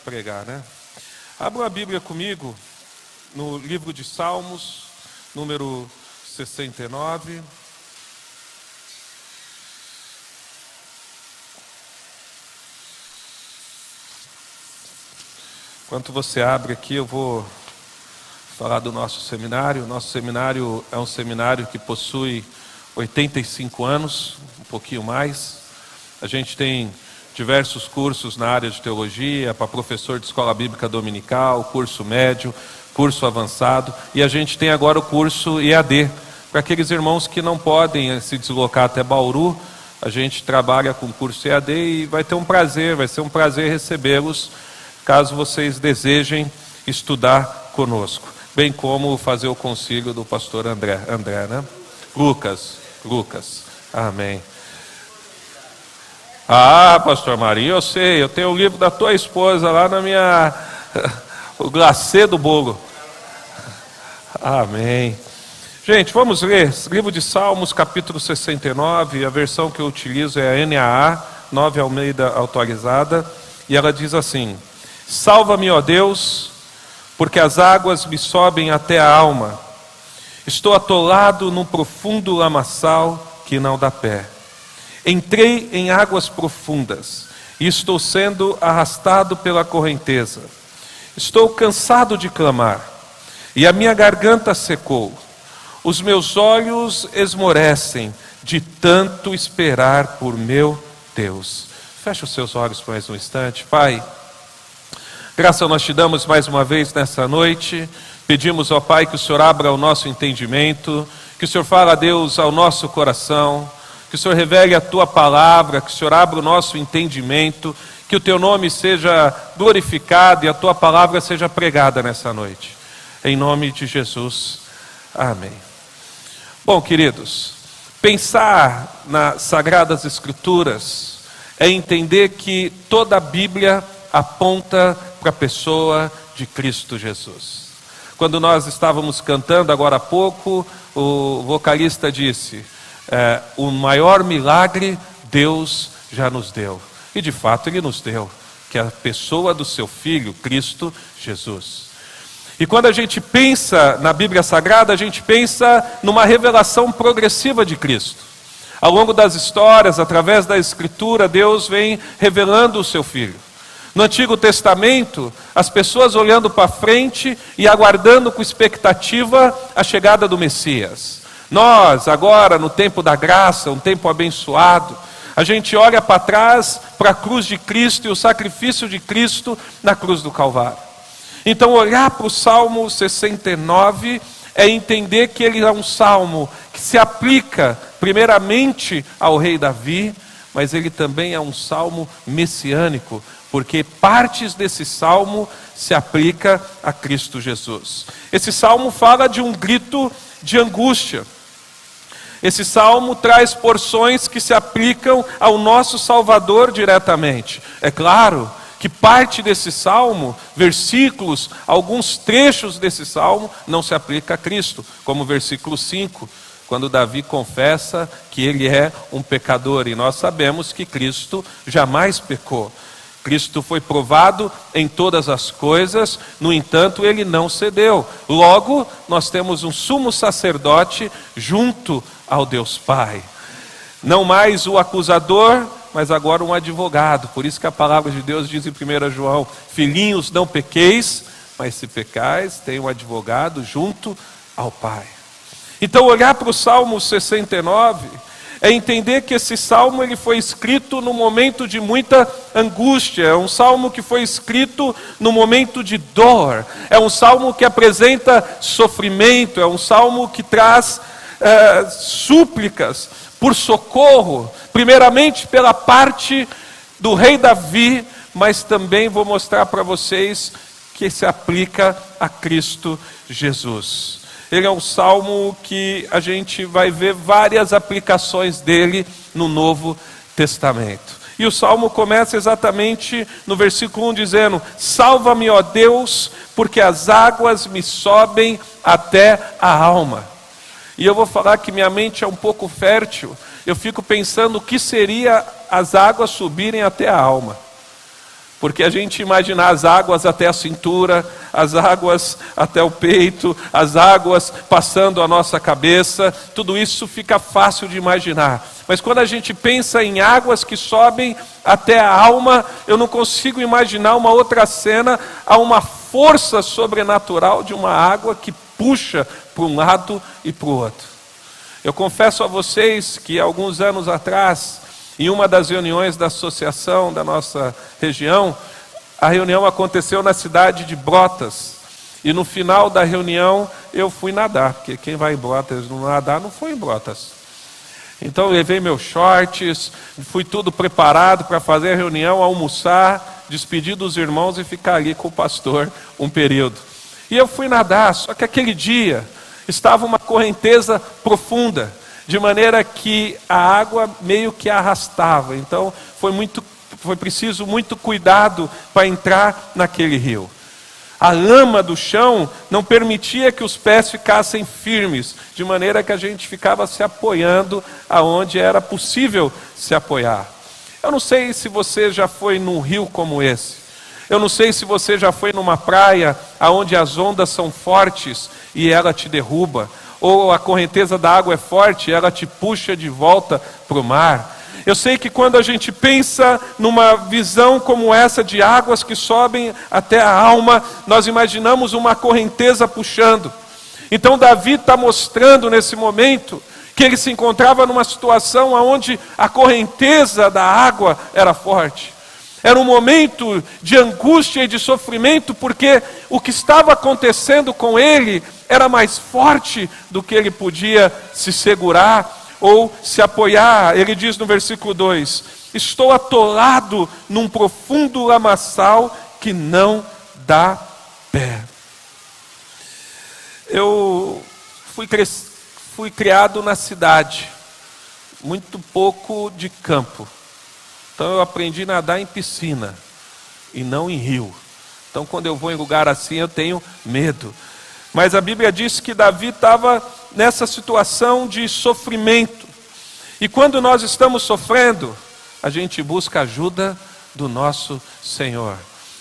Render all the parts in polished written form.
Pregar, né? Abra a Bíblia comigo no livro de Salmos, número 69. Enquanto você abre aqui, eu vou falar do nosso seminário. Nosso seminário é um seminário que possui 85 anos, um pouquinho mais. A gente tem diversos cursos na área de teologia, para professor de escola bíblica dominical, curso médio, curso avançado, e a gente tem agora o curso EAD, para aqueles irmãos que não podem se deslocar até Bauru. A gente trabalha com o curso EAD e vai ser um prazer recebê-los, caso vocês desejem estudar conosco, bem como fazer o concílio do pastor André, né? Lucas, amém. Ah, pastor Maria, eu sei, eu tenho o livro da tua esposa lá na minha... o glacê do bolo. Amém. Gente, vamos ler livro de Salmos, capítulo 69, a versão que eu utilizo é a NAA, 9 Almeida atualizada, e ela diz assim: salva-me, ó Deus, porque as águas me sobem até a alma. Estou atolado num profundo lamaçal que não dá pé. Entrei em águas profundas e estou sendo arrastado pela correnteza. Estou cansado de clamar e a minha garganta secou. Os meus olhos esmorecem de tanto esperar por meu Deus. Feche os seus olhos por mais um instante. Pai, graça nós te damos mais uma vez nessa noite. Pedimos ao Pai que o Senhor abra o nosso entendimento, que o Senhor fale a Deus ao nosso coração, que o Senhor revele a Tua palavra, que o Senhor abra o nosso entendimento, que o Teu nome seja glorificado e a Tua palavra seja pregada nessa noite. Em nome de Jesus. Amém. Bom, queridos, pensar nas Sagradas Escrituras é entender que toda a Bíblia aponta para a pessoa de Cristo Jesus. Quando nós estávamos cantando agora há pouco, o vocalista disse: o maior milagre Deus já nos deu. E de fato Ele nos deu, que é a pessoa do seu Filho, Cristo Jesus. E quando a gente pensa na Bíblia Sagrada, a gente pensa numa revelação progressiva de Cristo. Ao longo das histórias, através da Escritura, Deus vem revelando o seu Filho. No Antigo Testamento, as pessoas olhando para frente e aguardando com expectativa a chegada do Messias. Nós, agora, no tempo da graça, um tempo abençoado, a gente olha para trás, para a cruz de Cristo e o sacrifício de Cristo na cruz do Calvário. Então, olhar para o Salmo 69 é entender que ele é um salmo que se aplica primeiramente ao rei Davi, mas ele também é um salmo messiânico, porque partes desse salmo se aplica a Cristo Jesus. Esse salmo fala de um grito de angústia. Esse salmo traz porções que se aplicam ao nosso Salvador diretamente. É claro que parte desse salmo, versículos, alguns trechos desse salmo não se aplica a Cristo, como o versículo 5, quando Davi confessa que ele é um pecador, e nós sabemos que Cristo jamais pecou. Cristo foi provado em todas as coisas, no entanto ele não cedeu. Logo, nós temos um sumo sacerdote junto ao Deus Pai. Não mais o acusador, mas agora um advogado. Por isso que a palavra de Deus diz em 1 João: filhinhos, não pequeis, mas se pecais, tem um advogado junto ao Pai. Então, olhar para o Salmo 69 é entender que esse salmo ele foi escrito no momento de muita angústia. É um salmo que foi escrito no momento de dor. É um salmo que apresenta sofrimento. É um salmo que traz súplicas por socorro, primeiramente pela parte do rei Davi, mas também vou mostrar para vocês que se aplica a Cristo Jesus. Ele é um salmo que a gente vai ver várias aplicações dele no Novo Testamento. E o salmo começa exatamente no versículo 1 dizendo: salva-me, ó Deus, porque as águas me sobem até a alma. E eu vou falar que minha mente é um pouco fértil. Eu fico pensando o que seria as águas subirem até a alma. Porque a gente imagina as águas até a cintura, as águas até o peito, as águas passando a nossa cabeça, tudo isso fica fácil de imaginar. Mas quando a gente pensa em águas que sobem até a alma, eu não consigo imaginar uma outra cena, há uma força sobrenatural de uma água que puxa para um lado e para o outro. Eu confesso a vocês que alguns anos atrás, em uma das reuniões da associação da nossa região, a reunião aconteceu na cidade de Brotas. E no final da reunião eu fui nadar, porque quem vai em Brotas não nadar não foi em Brotas. Então eu levei meus shorts, fui tudo preparado para fazer a reunião, almoçar, despedir dos irmãos e ficar ali com o pastor um período. E eu fui nadar, só que aquele dia estava uma correnteza profunda, de maneira que a água meio que arrastava. Então foi preciso muito cuidado para entrar naquele rio. A lama do chão não permitia que os pés ficassem firmes, de maneira que a gente ficava se apoiando aonde era possível se apoiar. Eu não sei se você já foi num rio como esse. Eu não sei se você já foi numa praia onde as ondas são fortes e ela te derruba. Ou a correnteza da água é forte e ela te puxa de volta para o mar. Eu sei que quando a gente pensa numa visão como essa de águas que sobem até a alma, nós imaginamos uma correnteza puxando. Então Davi está mostrando nesse momento que ele se encontrava numa situação onde a correnteza da água era forte. Era um momento de angústia e de sofrimento, porque o que estava acontecendo com ele era mais forte do que ele podia se segurar ou se apoiar. Ele diz no versículo 2: estou atolado num profundo lamaçal que não dá pé. Eu fui criado na cidade, muito pouco de campo. Então eu aprendi a nadar em piscina e não em rio. Então quando eu vou em lugar assim eu tenho medo. Mas a Bíblia diz que Davi estava nessa situação de sofrimento. E quando nós estamos sofrendo, a gente busca ajuda do nosso Senhor.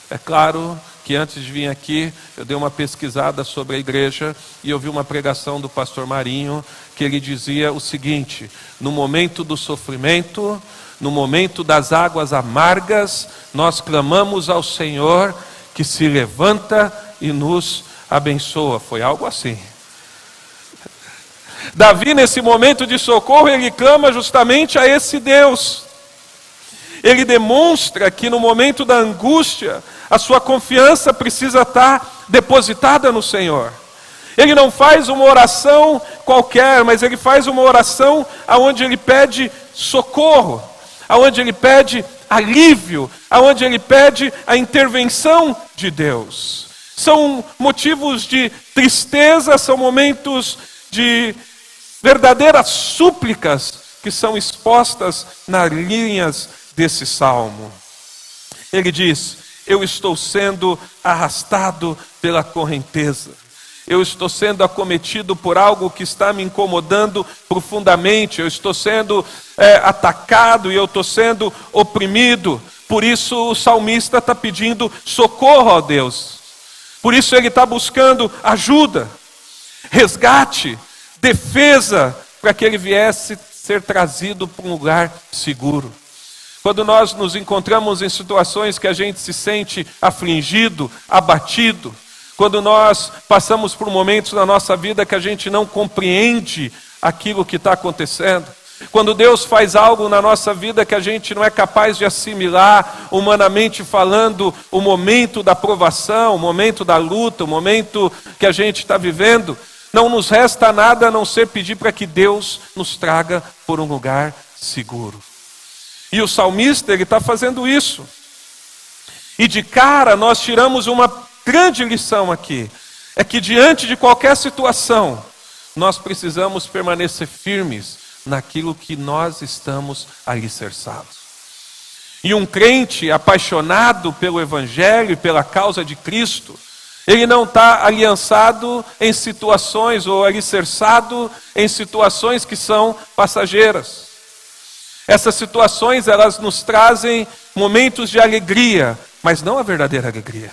É claro que antes de vir aqui, eu dei uma pesquisada sobre a igreja e ouvi uma pregação do pastor Marinho, que ele dizia o seguinte: no momento do sofrimento, no momento das águas amargas, nós clamamos ao Senhor que se levanta e nos abençoa. Foi algo assim. Davi, nesse momento de socorro, ele clama justamente a esse Deus. Ele demonstra que no momento da angústia, a sua confiança precisa estar depositada no Senhor. Ele não faz uma oração qualquer, mas ele faz uma oração onde ele pede socorro, onde ele pede alívio, onde ele pede a intervenção de Deus. São motivos de tristeza, são momentos de verdadeiras súplicas que são expostas nas linhas desse salmo. Ele diz: eu estou sendo arrastado pela correnteza. Eu estou sendo acometido por algo que está me incomodando profundamente. Eu estou sendo atacado e eu estou sendo oprimido. Por isso o salmista está pedindo socorro a Deus. Por isso ele está buscando ajuda, resgate, defesa, para que ele viesse ser trazido para um lugar seguro. Quando nós nos encontramos em situações que a gente se sente afligido, abatido, quando nós passamos por momentos na nossa vida que a gente não compreende aquilo que está acontecendo, quando Deus faz algo na nossa vida que a gente não é capaz de assimilar, humanamente falando, o momento da provação, o momento da luta, o momento que a gente está vivendo, não nos resta nada a não ser pedir para que Deus nos traga por um lugar seguro. E o salmista, ele está fazendo isso. E de cara nós tiramos uma grande lição aqui. É que diante de qualquer situação, nós precisamos permanecer firmes naquilo que nós estamos alicerçados. E um crente apaixonado pelo Evangelho e pela causa de Cristo, Ele não está aliançado em situações ou alicerçado em situações que são passageiras. Essas situações, elas nos trazem momentos de alegria, mas não a verdadeira alegria.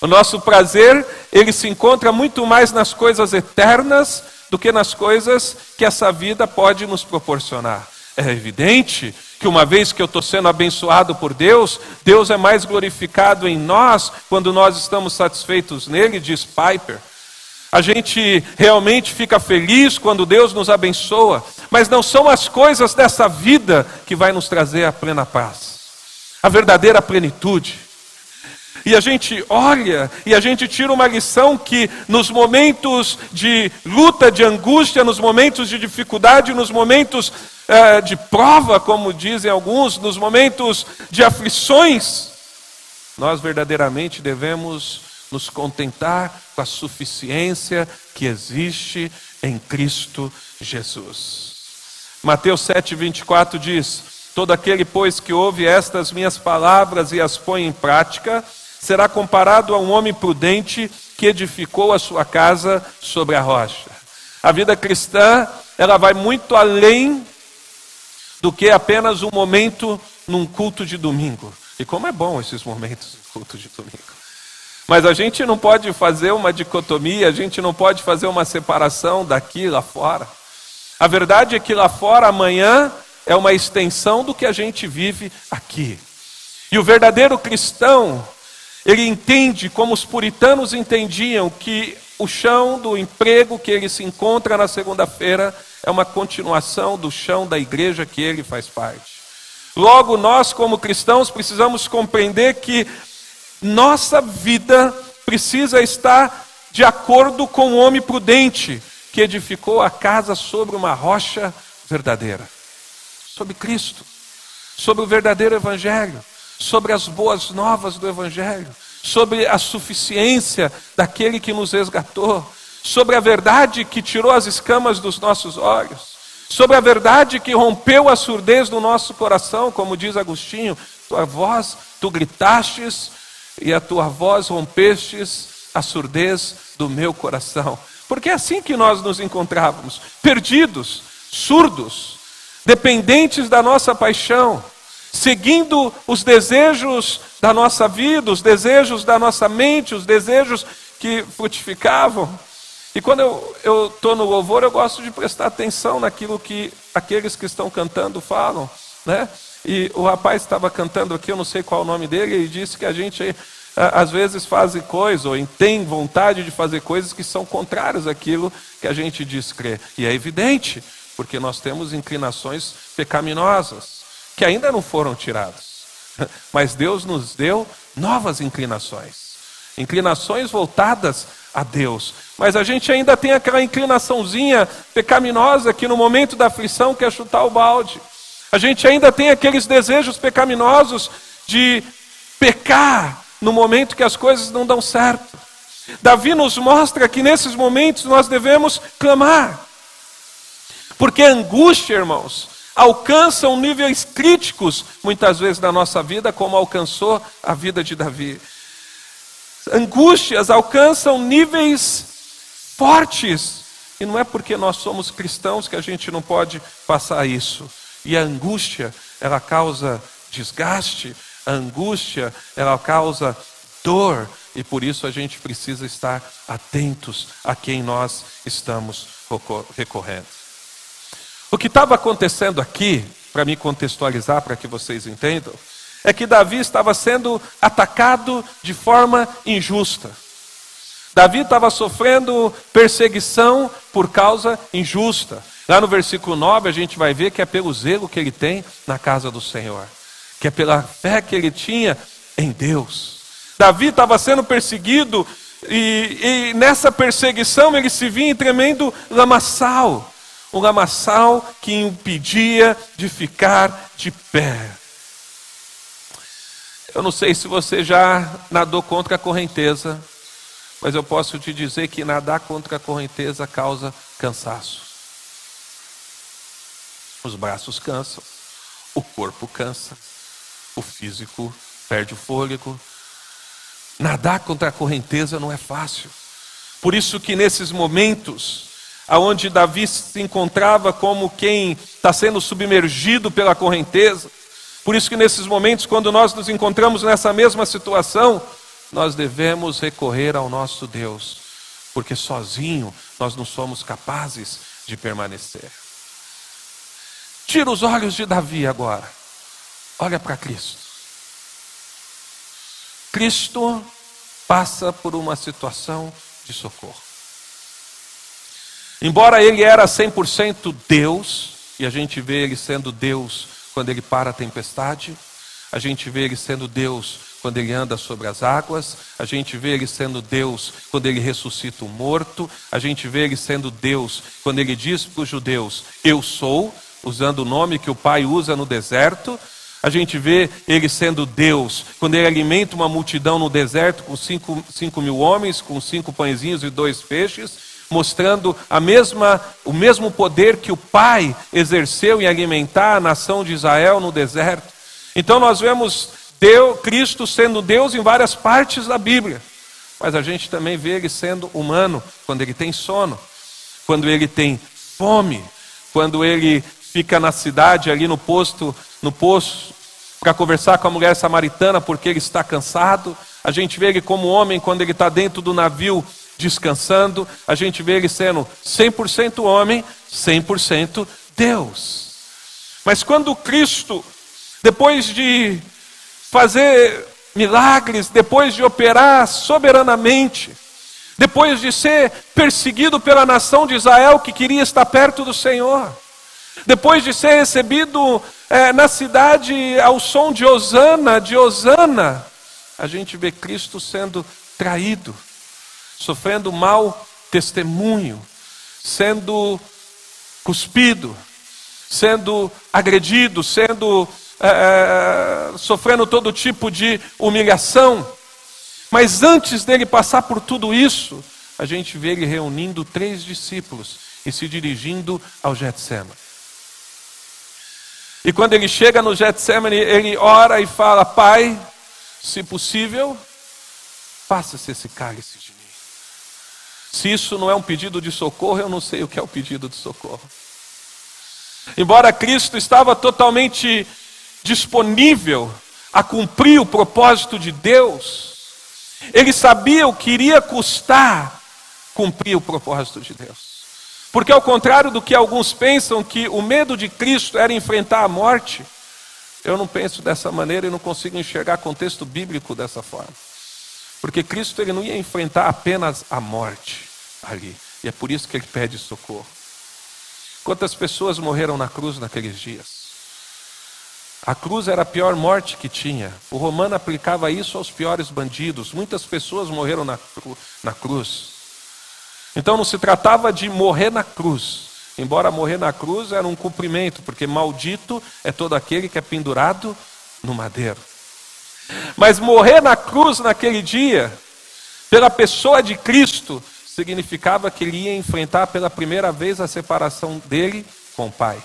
O nosso prazer, ele se encontra muito mais nas coisas eternas do que nas coisas que essa vida pode nos proporcionar. É evidente que uma vez que eu estou sendo abençoado por Deus, Deus é mais glorificado em nós quando nós estamos satisfeitos nele, diz Piper. A gente realmente fica feliz quando Deus nos abençoa, mas não são as coisas dessa vida que vai nos trazer a plena paz, a verdadeira plenitude. E a gente olha e a gente tira uma lição que nos momentos de luta, de angústia, nos momentos de dificuldade, nos momentos de prova, como dizem alguns, nos momentos de aflições, nós verdadeiramente devemos nos contentar com a suficiência que existe em Cristo Jesus. Mateus 7:24 diz: todo aquele, pois, que ouve estas minhas palavras e as põe em prática, será comparado a um homem prudente que edificou a sua casa sobre a rocha. A vida cristã, ela vai muito além do que apenas um momento num culto de domingo. E como é bom esses momentos de culto de domingo. Mas a gente não pode fazer uma dicotomia, a gente não pode fazer uma separação daqui lá fora. A verdade é que lá fora, amanhã, é uma extensão do que a gente vive aqui. E o verdadeiro cristão, ele entende, como os puritanos entendiam, que o chão do emprego que ele se encontra na segunda-feira é uma continuação do chão da igreja que ele faz parte. Logo, nós como cristãos precisamos compreender que nossa vida precisa estar de acordo com o homem prudente que edificou a casa sobre uma rocha verdadeira, sobre Cristo, sobre o verdadeiro evangelho, sobre as boas novas do evangelho, sobre a suficiência daquele que nos resgatou, sobre a verdade que tirou as escamas dos nossos olhos, sobre a verdade que rompeu a surdez do nosso coração, como diz Agostinho: tua voz, tu gritastes, e a tua voz rompestes a surdez do meu coração. Porque é assim que nós nos encontrávamos, perdidos, surdos, dependentes da nossa paixão, seguindo os desejos da nossa vida, os desejos da nossa mente, os desejos que frutificavam. E quando eu estou no louvor, eu gosto de prestar atenção naquilo que aqueles que estão cantando falam, né? E o rapaz estava cantando aqui, eu não sei qual o nome dele, ele disse que a gente às vezes faz coisas, ou tem vontade de fazer coisas que são contrárias àquilo que a gente diz crer. E é evidente, porque nós temos inclinações pecaminosas, que ainda não foram tiradas. Mas Deus nos deu novas inclinações. Inclinações voltadas a Deus. Mas a gente ainda tem aquela inclinaçãozinha pecaminosa que no momento da aflição quer chutar o balde. A gente ainda tem aqueles desejos pecaminosos de pecar no momento que as coisas não dão certo. Davi nos mostra que nesses momentos nós devemos clamar. Porque a angústia, irmãos, alcançam níveis críticos muitas vezes na nossa vida, como alcançou a vida de Davi. Angústias alcançam níveis fortes. E não é porque nós somos cristãos que a gente não pode passar isso. E a angústia, ela causa desgaste, a angústia, ela causa dor, e por isso a gente precisa estar atentos a quem nós estamos recorrendo. O que estava acontecendo aqui, para me contextualizar, para que vocês entendam, é que Davi estava sendo atacado de forma injusta. Davi estava sofrendo perseguição por causa injusta. Lá no versículo 9 a gente vai ver que é pelo zelo que ele tem na casa do Senhor, que é pela fé que ele tinha em Deus. Davi estava sendo perseguido e nessa perseguição ele se via em tremendo lamaçal. Um lamaçal que impedia de ficar de pé. Eu não sei se você já nadou contra a correnteza, mas eu posso te dizer que nadar contra a correnteza causa cansaço. Os braços cansam, o corpo cansa, o físico perde o fôlego. Nadar contra a correnteza não é fácil. Por isso que nesses momentos, aonde Davi se encontrava como quem está sendo submergido pela correnteza, por isso que nesses momentos, quando nós nos encontramos nessa mesma situação, nós devemos recorrer ao nosso Deus, porque sozinho nós não somos capazes de permanecer. Tira os olhos de Davi agora, olha para Cristo. Cristo passa por uma situação de socorro. Embora ele era 100% Deus, e a gente vê ele sendo Deus quando ele para a tempestade, a gente vê ele sendo Deus quando ele anda sobre as águas, a gente vê ele sendo Deus quando ele ressuscita o morto, a gente vê ele sendo Deus quando ele diz para os judeus, eu sou, usando o nome que o Pai usa no deserto. A gente vê ele sendo Deus quando ele alimenta uma multidão no deserto com 5 mil homens, com 5 pãezinhos e 2 peixes, mostrando o mesmo poder que o Pai exerceu em alimentar a nação de Israel no deserto. Então nós vemos Cristo sendo Deus em várias partes da Bíblia, mas a gente também vê ele sendo humano quando ele tem sono, quando ele tem fome, quando ele fica na cidade ali no poço para conversar com a mulher samaritana porque ele está cansado. A gente vê ele como homem quando ele está dentro do navio descansando. A gente vê ele sendo 100% homem, 100% Deus. Mas quando Cristo, depois de fazer milagres, depois de operar soberanamente, depois de ser perseguido pela nação de Israel que queria estar perto do Senhor, depois de ser recebido na cidade ao som de Hosana, a gente vê Cristo sendo traído, sofrendo mau testemunho, sendo cuspido, sendo agredido, sofrendo todo tipo de humilhação. Mas antes dele passar por tudo isso, a gente vê ele reunindo 3 discípulos e se dirigindo ao Getsêmani. E quando ele chega no Getsêmani, ele ora e fala, Pai, se possível, passa-se esse cálice de mim. Se isso não é um pedido de socorro, eu não sei o que é o pedido de socorro. Embora Cristo estava totalmente disponível a cumprir o propósito de Deus, ele sabia o que iria custar cumprir o propósito de Deus. Porque ao contrário do que alguns pensam, que o medo de Cristo era enfrentar a morte, eu não penso dessa maneira e não consigo enxergar contexto bíblico dessa forma. Porque Cristo ele não ia enfrentar apenas a morte ali, e é por isso que ele pede socorro. Quantas pessoas morreram na cruz naqueles dias? A cruz era a pior morte que tinha. O romano aplicava isso aos piores bandidos. Muitas pessoas morreram na cruz. Então não se tratava de morrer na cruz, embora morrer na cruz era um cumprimento, porque maldito é todo aquele que é pendurado no madeiro. Mas morrer na cruz naquele dia, pela pessoa de Cristo, significava que ele ia enfrentar pela primeira vez a separação dele com o Pai.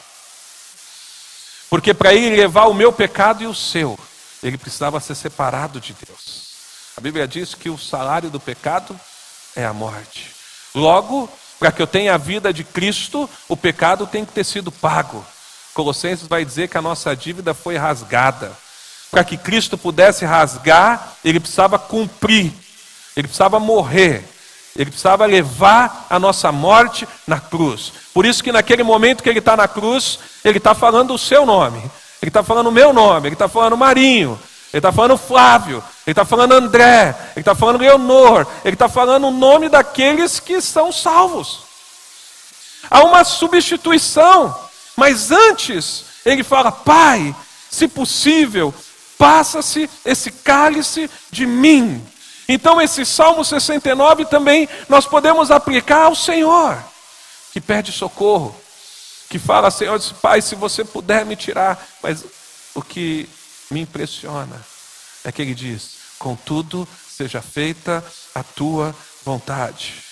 Porque para ele levar o meu pecado e o seu, ele precisava ser separado de Deus. A Bíblia diz que o salário do pecado é a morte. Logo, para que eu tenha a vida de Cristo, o pecado tem que ter sido pago. Colossenses vai dizer que a nossa dívida foi rasgada. Para que Cristo pudesse rasgar, ele precisava cumprir, ele precisava morrer, ele precisava levar a nossa morte na cruz. Por isso que naquele momento que ele está na cruz, ele está falando o seu nome, ele está falando o meu nome, ele está falando Marinho, ele está falando Flávio, ele está falando André, ele está falando Leonor, ele está falando o nome daqueles que são salvos. Há uma substituição, mas antes ele fala, Pai, se possível, passa-se esse cálice de mim. Então esse Salmo 69 também nós podemos aplicar ao Senhor, que pede socorro, que fala, Senhor, Pai, se você puder me tirar, mas o que me impressiona é que ele diz, contudo, seja feita a tua vontade.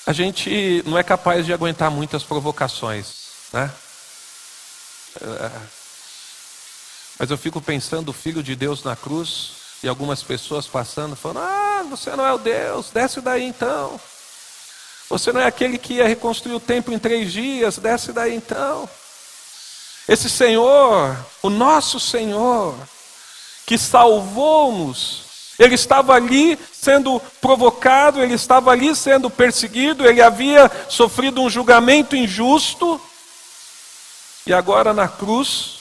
A gente não é capaz de aguentar muitas provocações, né? Mas eu fico pensando o Filho de Deus na cruz e algumas pessoas passando, falando: ah, você não é o Deus, desce daí então. Você não é aquele que ia reconstruir o templo em 3 dias, desce daí então. Esse Senhor, o nosso Senhor, que salvou-nos, Ele estava ali sendo provocado, Ele estava ali sendo perseguido, Ele havia sofrido um julgamento injusto, e agora na cruz,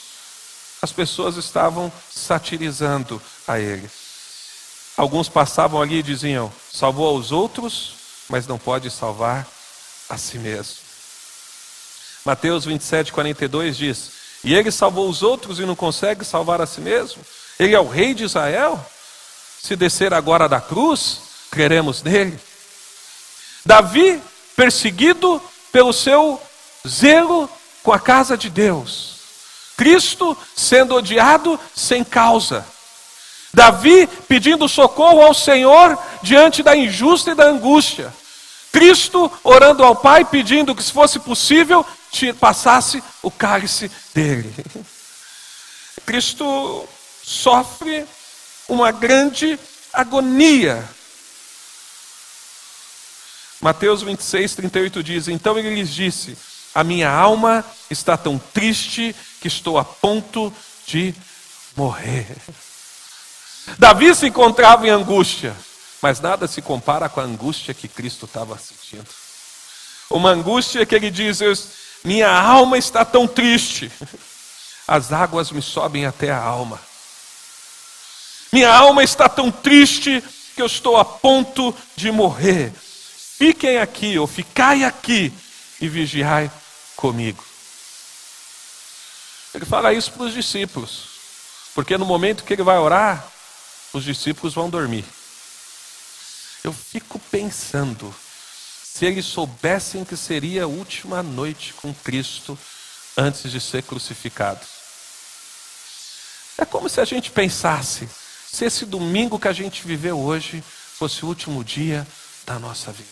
as pessoas estavam satirizando a Ele. Alguns passavam ali e diziam: salvou aos outros, mas não pode salvar a si mesmo. Mateus 27:42 diz: e Ele salvou os outros e não consegue salvar a si mesmo? Ele é o rei de Israel? Se descer agora da cruz, creremos nele. Davi, perseguido pelo seu zelo com a casa de Deus. Cristo sendo odiado sem causa. Davi pedindo socorro ao Senhor diante da injusta e da angústia. Cristo orando ao Pai pedindo que, se fosse possível, passasse o cálice dele. Cristo sofre uma grande agonia. Mateus 26:38 diz: então ele lhes disse: a minha alma está tão triste que estou a ponto de morrer. Davi se encontrava em angústia, mas nada se compara com a angústia que Cristo estava sentindo. Uma angústia que ele diz: minha alma está tão triste, as águas me sobem até a alma. Minha alma está tão triste que eu estou a ponto de morrer. Fiquem aqui, ou ficai aqui e vigiai comigo. Ele fala isso para os discípulos, porque no momento que ele vai orar, os discípulos vão dormir. Eu fico pensando, se eles soubessem que seria a última noite com Cristo antes de ser crucificado. É como se a gente pensasse, se esse domingo que a gente viveu hoje fosse o último dia da nossa vida.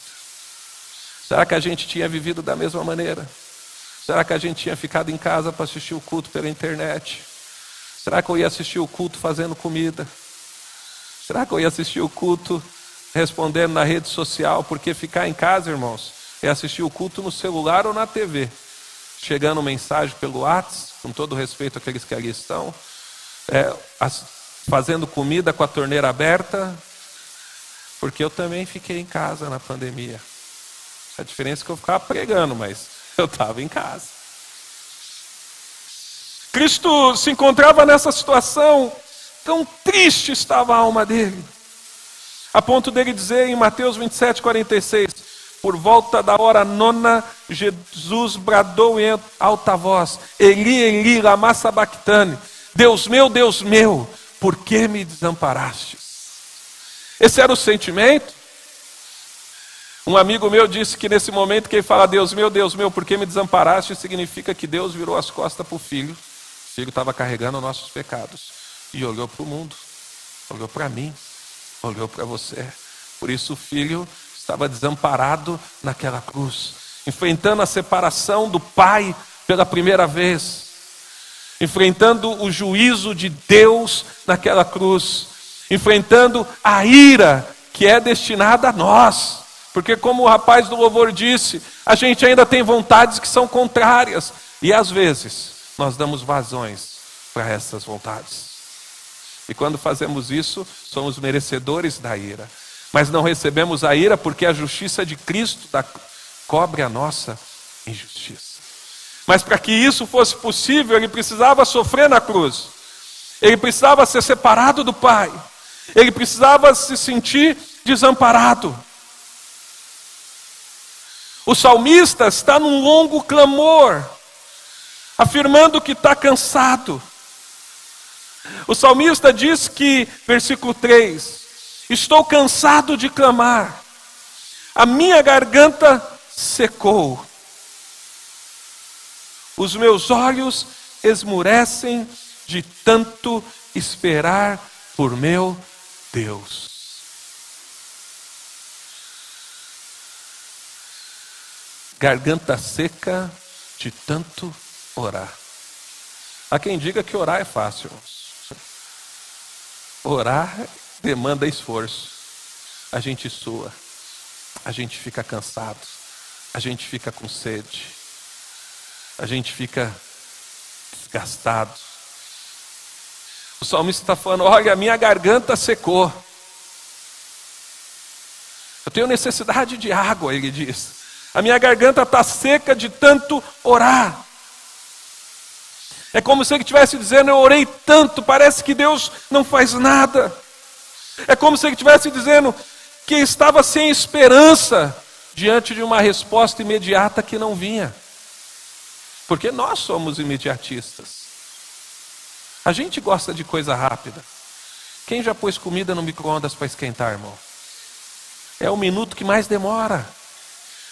Será que a gente tinha vivido da mesma maneira? Será que a gente tinha ficado em casa para assistir o culto pela internet? Será que eu ia assistir o culto fazendo comida? Será que eu ia assistir o culto respondendo na rede social? Porque ficar em casa, irmãos, é assistir o culto no celular ou na TV. Chegando mensagem pelo WhatsApp, com todo respeito àqueles que ali estão. Fazendo comida com a torneira aberta. Porque eu também fiquei em casa na pandemia. A diferença é que eu ficava pregando, mas eu estava em casa. Cristo se encontrava nessa situação, tão triste estava a alma dele, a ponto dele dizer em Mateus 27:46, por volta da hora 9, Jesus bradou em alta voz: Eli, Eli, lama sabachthani, Deus meu, por que me desamparastes? Esse era o sentimento. Um amigo meu disse que nesse momento que ele fala Deus meu, por que me desamparaste? Significa que Deus virou as costas para o filho. O filho estava carregando nossos pecados. E olhou para o mundo, olhou para mim, olhou para você. Por isso o filho estava desamparado naquela cruz, enfrentando a separação do Pai pela primeira vez, enfrentando o juízo de Deus naquela cruz, enfrentando a ira que é destinada a nós. Porque como o rapaz do louvor disse, a gente ainda tem vontades que são contrárias. E às vezes, nós damos vazões para essas vontades. E quando fazemos isso, somos merecedores da ira. Mas não recebemos a ira porque a justiça de Cristo cobre a nossa injustiça. Mas para que isso fosse possível, ele precisava sofrer na cruz. Ele precisava ser separado do Pai. Ele precisava se sentir desamparado. O salmista está num longo clamor, afirmando que está cansado. O salmista diz que, versículo 3, estou cansado de clamar, a minha garganta secou, os meus olhos esmurecem de tanto esperar por meu Deus. Garganta seca de tanto orar. Há quem diga que orar é fácil, irmãos. Orar demanda esforço. A gente sua, a gente fica cansado, a gente fica com sede, a gente fica desgastado. O salmista está falando: olha, a minha garganta secou. Eu tenho necessidade de água, ele diz. A minha garganta está seca de tanto orar. É como se ele estivesse dizendo: eu orei tanto, parece que Deus não faz nada. É como se ele estivesse dizendo que estava sem esperança diante de uma resposta imediata que não vinha. Porque nós somos imediatistas. A gente gosta de coisa rápida. Quem já pôs comida no micro-ondas para esquentar, irmão? É o minuto que mais demora.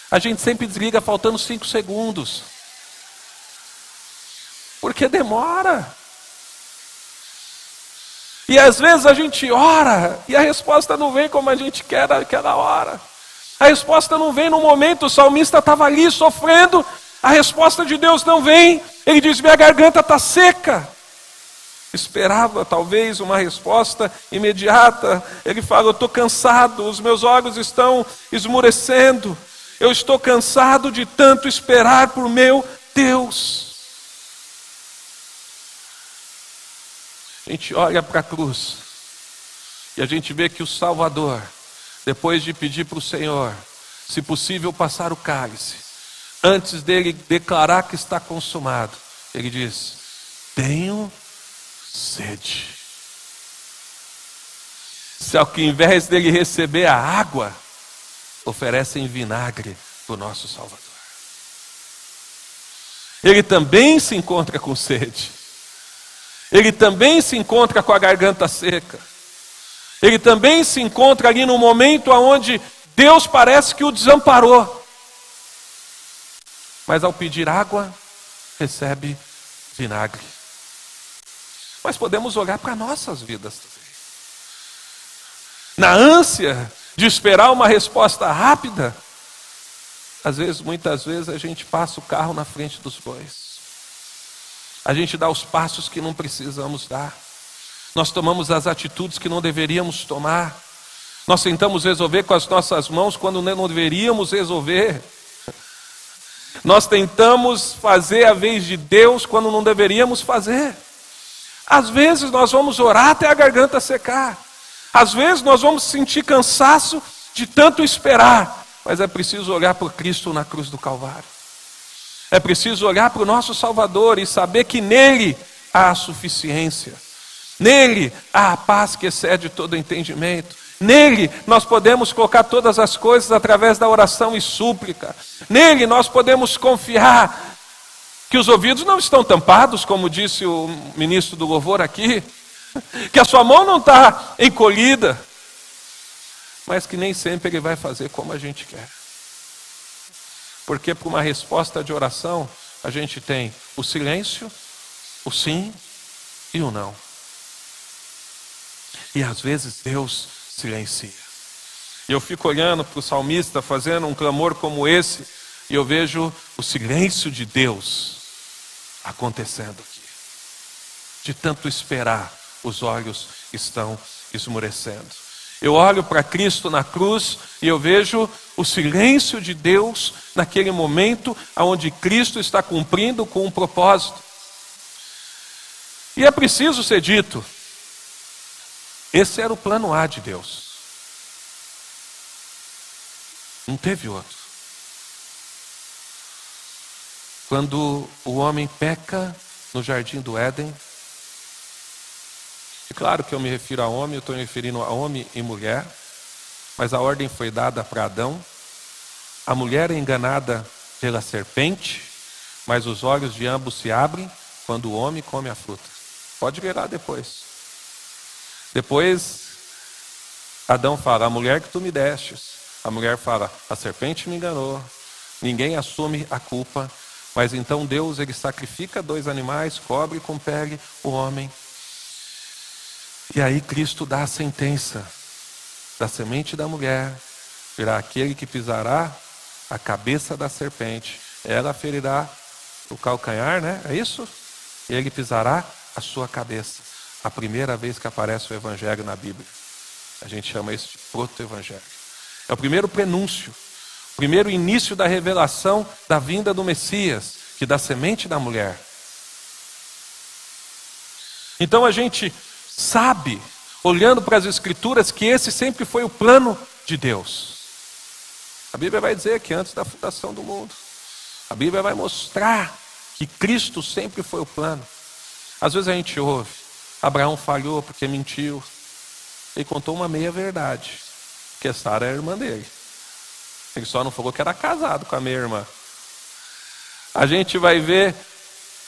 A gente sempre desliga faltando 5 segundos. Porque demora. E às vezes a gente ora e a resposta não vem como a gente quer naquela hora. A resposta não vem no momento. O salmista estava ali sofrendo, a resposta de Deus não vem. Ele diz: minha garganta está seca. Esperava talvez uma resposta imediata. Ele fala: eu estou cansado, os meus olhos estão esmurecendo. Eu estou cansado de tanto esperar por meu Deus. A gente olha para a cruz e a gente vê que o Salvador, depois de pedir para o Senhor, se possível passar o cálice, antes dele declarar que está consumado, ele diz: tenho sede. Se ao invés dele receber a água, oferecem vinagre para o nosso Salvador. Ele também se encontra com sede. Ele também se encontra com a garganta seca. Ele também se encontra ali no momento onde Deus parece que o desamparou. Mas ao pedir água, recebe vinagre. Mas podemos olhar para nossas vidas também. Na ânsia de esperar uma resposta rápida, muitas vezes a gente passa o carro na frente dos bois. A gente dá os passos que não precisamos dar. Nós tomamos as atitudes que não deveríamos tomar. Nós tentamos resolver com as nossas mãos quando não deveríamos resolver. Nós tentamos fazer a vez de Deus quando não deveríamos fazer. Às vezes nós vamos orar até a garganta secar. Às vezes nós vamos sentir cansaço de tanto esperar. Mas é preciso olhar para Cristo na cruz do Calvário. É preciso olhar para o nosso Salvador e saber que nele há a suficiência. Nele há a paz que excede todo entendimento. Nele nós podemos colocar todas as coisas através da oração e súplica. Nele nós podemos confiar que os ouvidos não estão tampados, como disse o ministro do louvor aqui. Que a sua mão não está encolhida. Mas que nem sempre ele vai fazer como a gente quer. Porque para uma resposta de oração, a gente tem o silêncio, o sim e o não. E às vezes Deus silencia. E eu fico olhando para o salmista fazendo um clamor como esse, e eu vejo o silêncio de Deus acontecendo aqui. De tanto esperar, os olhos estão esmurecendo. Eu olho para Cristo na cruz e eu vejo o silêncio de Deus naquele momento onde Cristo está cumprindo com um propósito. E é preciso ser dito, esse era o plano A de Deus. Não teve outro. Quando o homem peca no jardim do Éden, e claro que eu me refiro a homem, eu estou me referindo a homem e mulher, mas a ordem foi dada para Adão. A mulher é enganada pela serpente, mas os olhos de ambos se abrem quando o homem come a fruta. Pode ler lá depois. Depois, Adão fala: a mulher que tu me destes. A mulher fala: a serpente me enganou. Ninguém assume a culpa, mas então Deus, ele sacrifica 2 animais, cobre com pele o homem. E aí Cristo dá a sentença: da semente da mulher virá aquele que pisará a cabeça da serpente. Ela ferirá o calcanhar, né? É isso? E ele pisará a sua cabeça. a primeira vez que aparece o Evangelho na Bíblia. A gente chama isso de proto-evangelho. É o primeiro prenúncio, o primeiro início da revelação da vinda do Messias, que da semente da mulher. Então a gente sabe, olhando para as Escrituras, que esse sempre foi o plano de Deus. A Bíblia vai dizer que antes da fundação do mundo, a Bíblia vai mostrar que Cristo sempre foi o plano. Às vezes a gente ouve, Abraão falhou porque mentiu. Ele contou uma meia-verdade, que Sara é a irmã dele. Ele só não falou que era casado com a minha irmã. A gente vai ver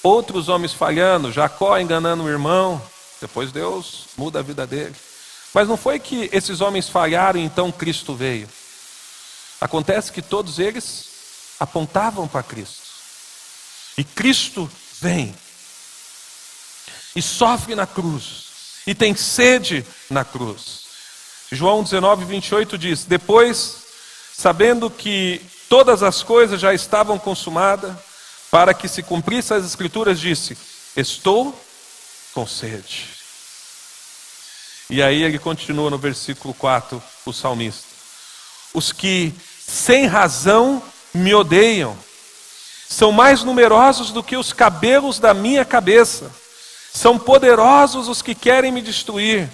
outros homens falhando, Jacó enganando o irmão, depois Deus muda a vida dele. Mas não foi que esses homens falharam e então Cristo veio. Acontece que todos eles apontavam para Cristo. E Cristo vem e sofre na cruz e tem sede na cruz. João 19, 28 diz: depois, sabendo que todas as coisas já estavam consumadas, para que se cumprissem as Escrituras, disse: estou com sede. E aí ele continua no versículo 4, o salmista: os que sem razão me odeiam são mais numerosos do que os cabelos da minha cabeça. São poderosos os que querem me destruir.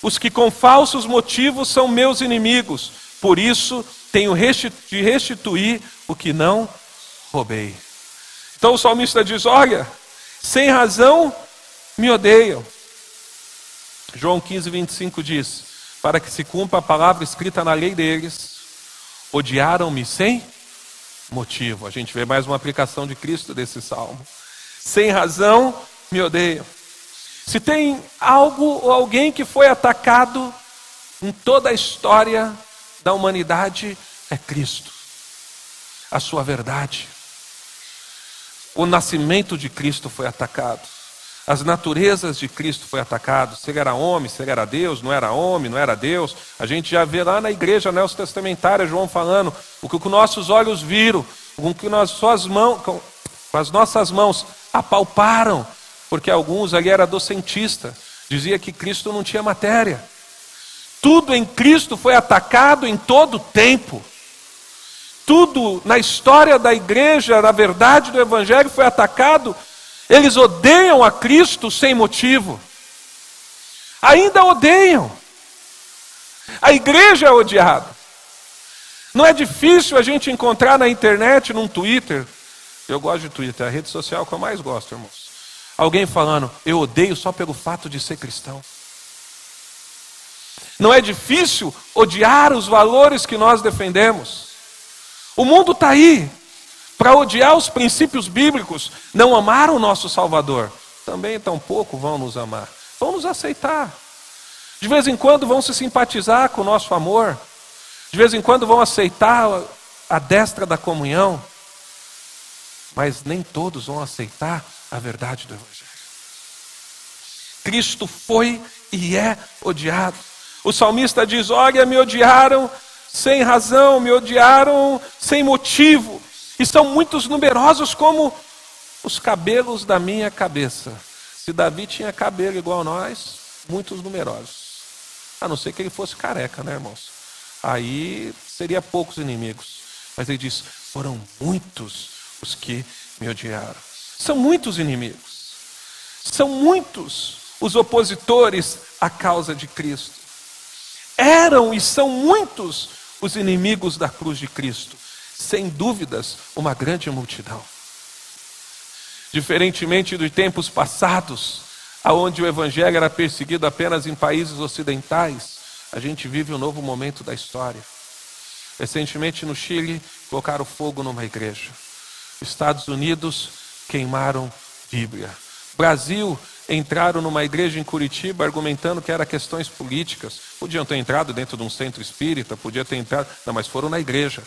Os que com falsos motivos são meus inimigos. Por isso tenho de restituir o que não roubei. Então o salmista diz: olha, sem razão me odeiam. João 15, 25 diz: para que se cumpra a palavra escrita na lei deles, odiaram-me sem motivo. A gente vê mais uma aplicação de Cristo desse salmo. Sem razão me odeiam. Se tem algo ou alguém que foi atacado em toda a história da humanidade, é Cristo. A sua verdade. O nascimento de Cristo foi atacado. As naturezas de Cristo foi atacado. Se ele era homem, se ele era Deus, não era homem, não era Deus. A gente já vê lá na igreja neotestamentária, João falando, o que os nossos olhos viram, o que com as nossas mãos apalparam, porque alguns ali eram docentistas, dizia que Cristo não tinha matéria. Tudo em Cristo foi atacado em todo o tempo. Tudo na história da igreja, na verdade do Evangelho, foi atacado. Eles odeiam a Cristo sem motivo. Ainda odeiam. A igreja é odiada. Não é difícil a gente encontrar na internet, num Twitter. Eu gosto de Twitter, é a rede social que eu mais gosto, irmãos. Alguém falando: eu odeio só pelo fato de ser cristão. Não é difícil odiar os valores que nós defendemos. O mundo está aí para odiar os princípios bíblicos. Não amar o nosso Salvador. Também tampouco vão nos amar. Vão nos aceitar. De vez em quando vão se simpatizar com o nosso amor. De vez em quando vão aceitar a destra da comunhão. Mas nem todos vão aceitar a verdade do Evangelho. Cristo foi e é odiado. O salmista diz: olha, me odiaram sem razão, me odiaram sem motivo. E são muitos numerosos como os cabelos da minha cabeça. Se Davi tinha cabelo igual a nós, muitos numerosos. A não ser que ele fosse careca, né, irmãos? Aí seria poucos inimigos. Mas ele diz: foram muitos os que me odiaram. São muitos inimigos. São muitos os opositores à causa de Cristo. Eram e são muitos os inimigos da cruz de Cristo. Sem dúvidas, uma grande multidão. Diferentemente dos tempos passados, onde o Evangelho era perseguido apenas em países ocidentais, a gente vive um novo momento da história. Recentemente no Chile, colocaram fogo numa igreja. Estados Unidos queimaram Bíblia. Brasil, entraram numa igreja em Curitiba argumentando que eram questões políticas. Podiam ter entrado dentro de um centro espírita, podia ter entrado, não, mas foram na igreja.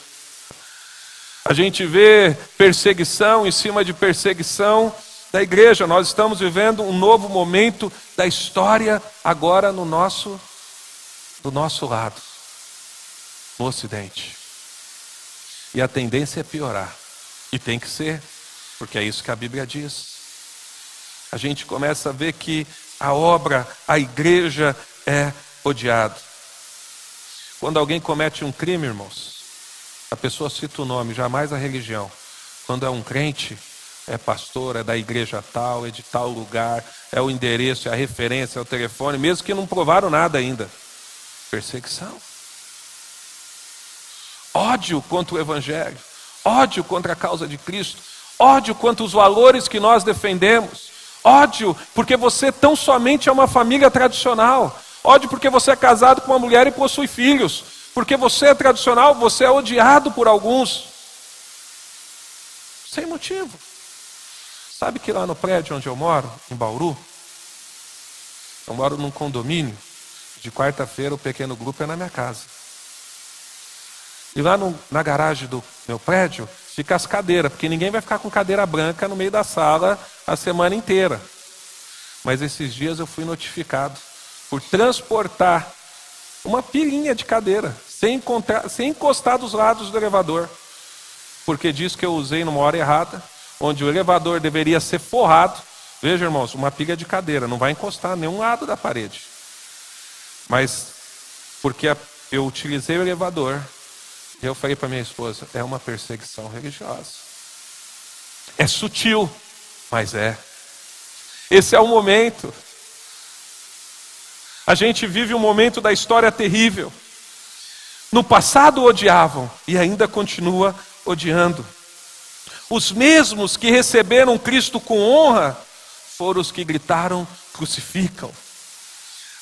A gente vê perseguição em cima de perseguição da igreja. Nós estamos vivendo um novo momento da história agora do nosso lado, no Ocidente. E a tendência é piorar. E tem que ser, porque é isso que a Bíblia diz. A gente começa a ver que a obra, a igreja é odiada. Quando alguém comete um crime, irmãos, a pessoa cita o nome, jamais a religião. Quando é um crente, é pastor, é da igreja tal, é de tal lugar, é o endereço, é a referência, é o telefone, mesmo que não provaram nada ainda. Perseguição. Ódio contra o evangelho, ódio contra a causa de Cristo, ódio contra os valores que nós defendemos, ódio porque você tão somente é uma família tradicional, ódio porque você é casado com uma mulher e possui filhos, porque você é tradicional, você é odiado por alguns, sem motivo. Sabe que lá no prédio onde eu moro, em Bauru, eu moro num condomínio, de quarta-feira o pequeno grupo é na minha casa. E lá na garagem do meu prédio, fica as cadeiras, porque ninguém vai ficar com cadeira branca no meio da sala a semana inteira. Mas esses dias eu fui notificado por transportar uma pilinha de cadeira, sem encostar dos lados do elevador. Porque diz que eu usei numa hora errada, onde o elevador deveria ser forrado. Veja, irmãos, uma pilha de cadeira, não vai encostar nenhum lado da parede. Mas, porque eu utilizei o elevador, e eu falei para minha esposa, é uma perseguição religiosa. É sutil, mas é. Esse é o momento. A gente vive um momento da história terrível. No passado odiavam e ainda continua odiando. Os mesmos que receberam Cristo com honra foram os que gritaram, crucificam.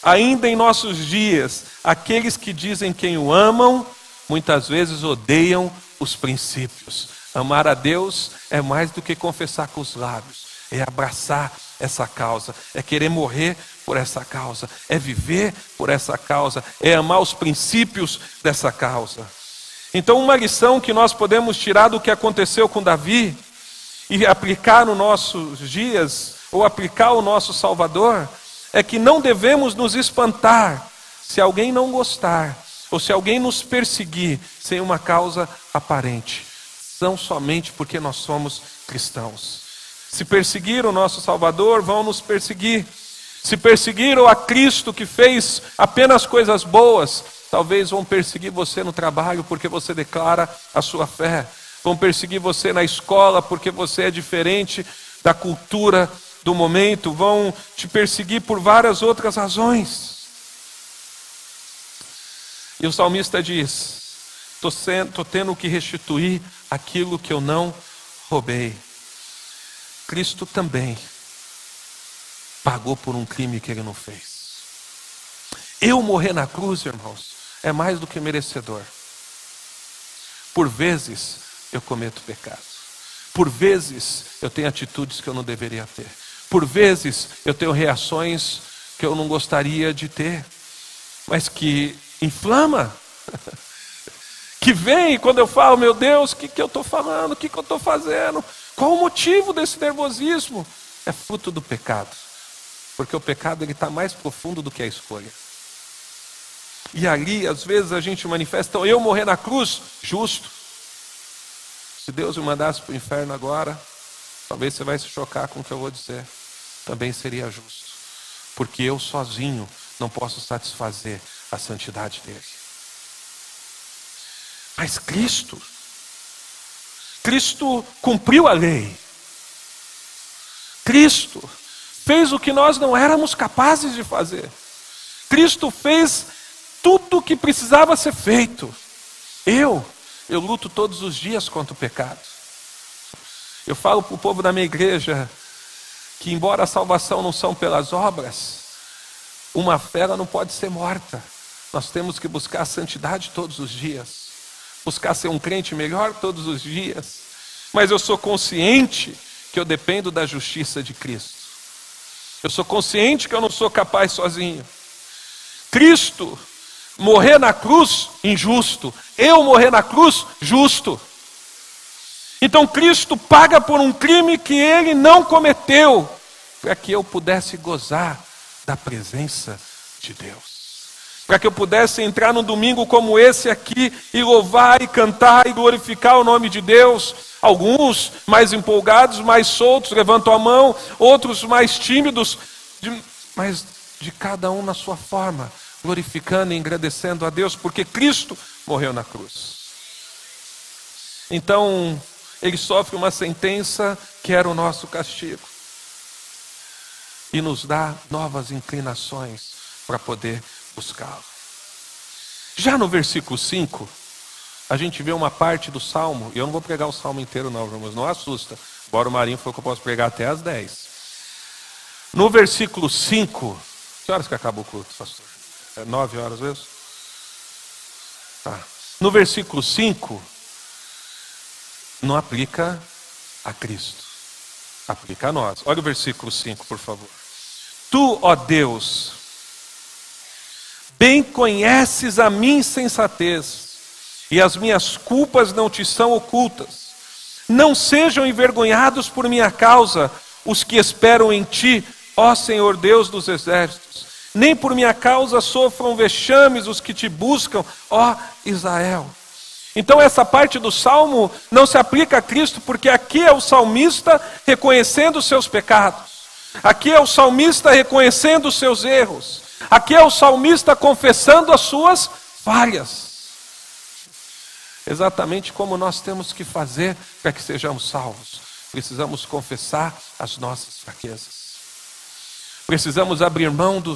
Ainda em nossos dias, aqueles que dizem quem o amam, muitas vezes odeiam os princípios. Amar a Deus é mais do que confessar com os lábios, é abraçar essa causa, é querer morrer por essa causa, é viver por essa causa, é amar os princípios dessa causa. Então, uma lição que nós podemos tirar do que aconteceu com Davi e aplicar nos nossos dias, ou aplicar ao nosso Salvador, é que não devemos nos espantar se alguém não gostar, ou se alguém nos perseguir sem uma causa aparente, são somente porque nós somos cristãos. Se perseguiram o nosso Salvador, vão nos perseguir. Se perseguiram a Cristo que fez apenas coisas boas, talvez vão perseguir você no trabalho porque você declara a sua fé. Vão perseguir você na escola porque você é diferente da cultura do momento. Vão te perseguir por várias outras razões. E o salmista diz, estou tendo que restituir aquilo que eu não roubei. Cristo também pagou por um crime que ele não fez. Eu morrer na cruz, irmãos, é mais do que merecedor. Por vezes eu cometo pecado. Por vezes eu tenho atitudes que eu não deveria ter. Por vezes eu tenho reações que eu não gostaria de ter, mas que inflama. Que vem quando eu falo, meu Deus, o que eu estou falando? O que eu estou fazendo? Qual o motivo desse nervosismo? É fruto do pecado. Porque o pecado está mais profundo do que a escolha. E ali, às vezes, a gente manifesta, então, eu morrer na cruz, justo. Se Deus me mandasse para o inferno agora, talvez você vai se chocar com o que eu vou dizer. Também seria justo. Porque eu sozinho não posso satisfazer a santidade dele. Mas Cristo cumpriu a lei. Cristo fez o que nós não éramos capazes de fazer. Cristo fez tudo o que precisava ser feito. Eu luto todos os dias contra o pecado. Eu falo para o povo da minha igreja que, embora a salvação não são pelas obras, uma fé ela não pode ser morta. Nós temos que buscar a santidade todos os dias. Buscar ser um crente melhor todos os dias. Mas eu sou consciente que eu dependo da justiça de Cristo. Eu sou consciente que eu não sou capaz sozinho. Cristo morrer na cruz, injusto. Eu morrer na cruz, justo. Então Cristo paga por um crime que ele não cometeu, para que eu pudesse gozar da presença de Deus. Para que eu pudesse entrar num domingo como esse aqui e louvar e cantar e glorificar o nome de Deus. Alguns mais empolgados, mais soltos, levantam a mão. Outros mais tímidos. mas de cada um na sua forma, glorificando e agradecendo a Deus, porque Cristo morreu na cruz. Então, ele sofre uma sentença que era o nosso castigo, e nos dá novas inclinações para poder buscá-lo. Já no versículo 5, a gente vê uma parte do Salmo, e eu não vou pregar o Salmo inteiro não, irmãos, não assusta, embora o Marinho falou que eu posso pregar até às 10. No versículo 5, que horas que acaba o culto, pastor? 9 horas mesmo? Tá. No versículo 5, não aplica a Cristo, aplica a nós. Olha o versículo 5, por favor. Tu, ó Deus, bem conheces a minha insensatez, e as minhas culpas não te são ocultas. Não sejam envergonhados por minha causa os que esperam em ti, ó Senhor Deus dos exércitos. Nem por minha causa sofram vexames os que te buscam, ó Israel. Então essa parte do Salmo não se aplica a Cristo, porque aqui é o salmista reconhecendo os seus pecados. Aqui é o salmista reconhecendo os seus erros. Aqui é o salmista confessando as suas falhas. Exatamente como nós temos que fazer para que sejamos salvos. Precisamos confessar as nossas fraquezas. Precisamos abrir mão do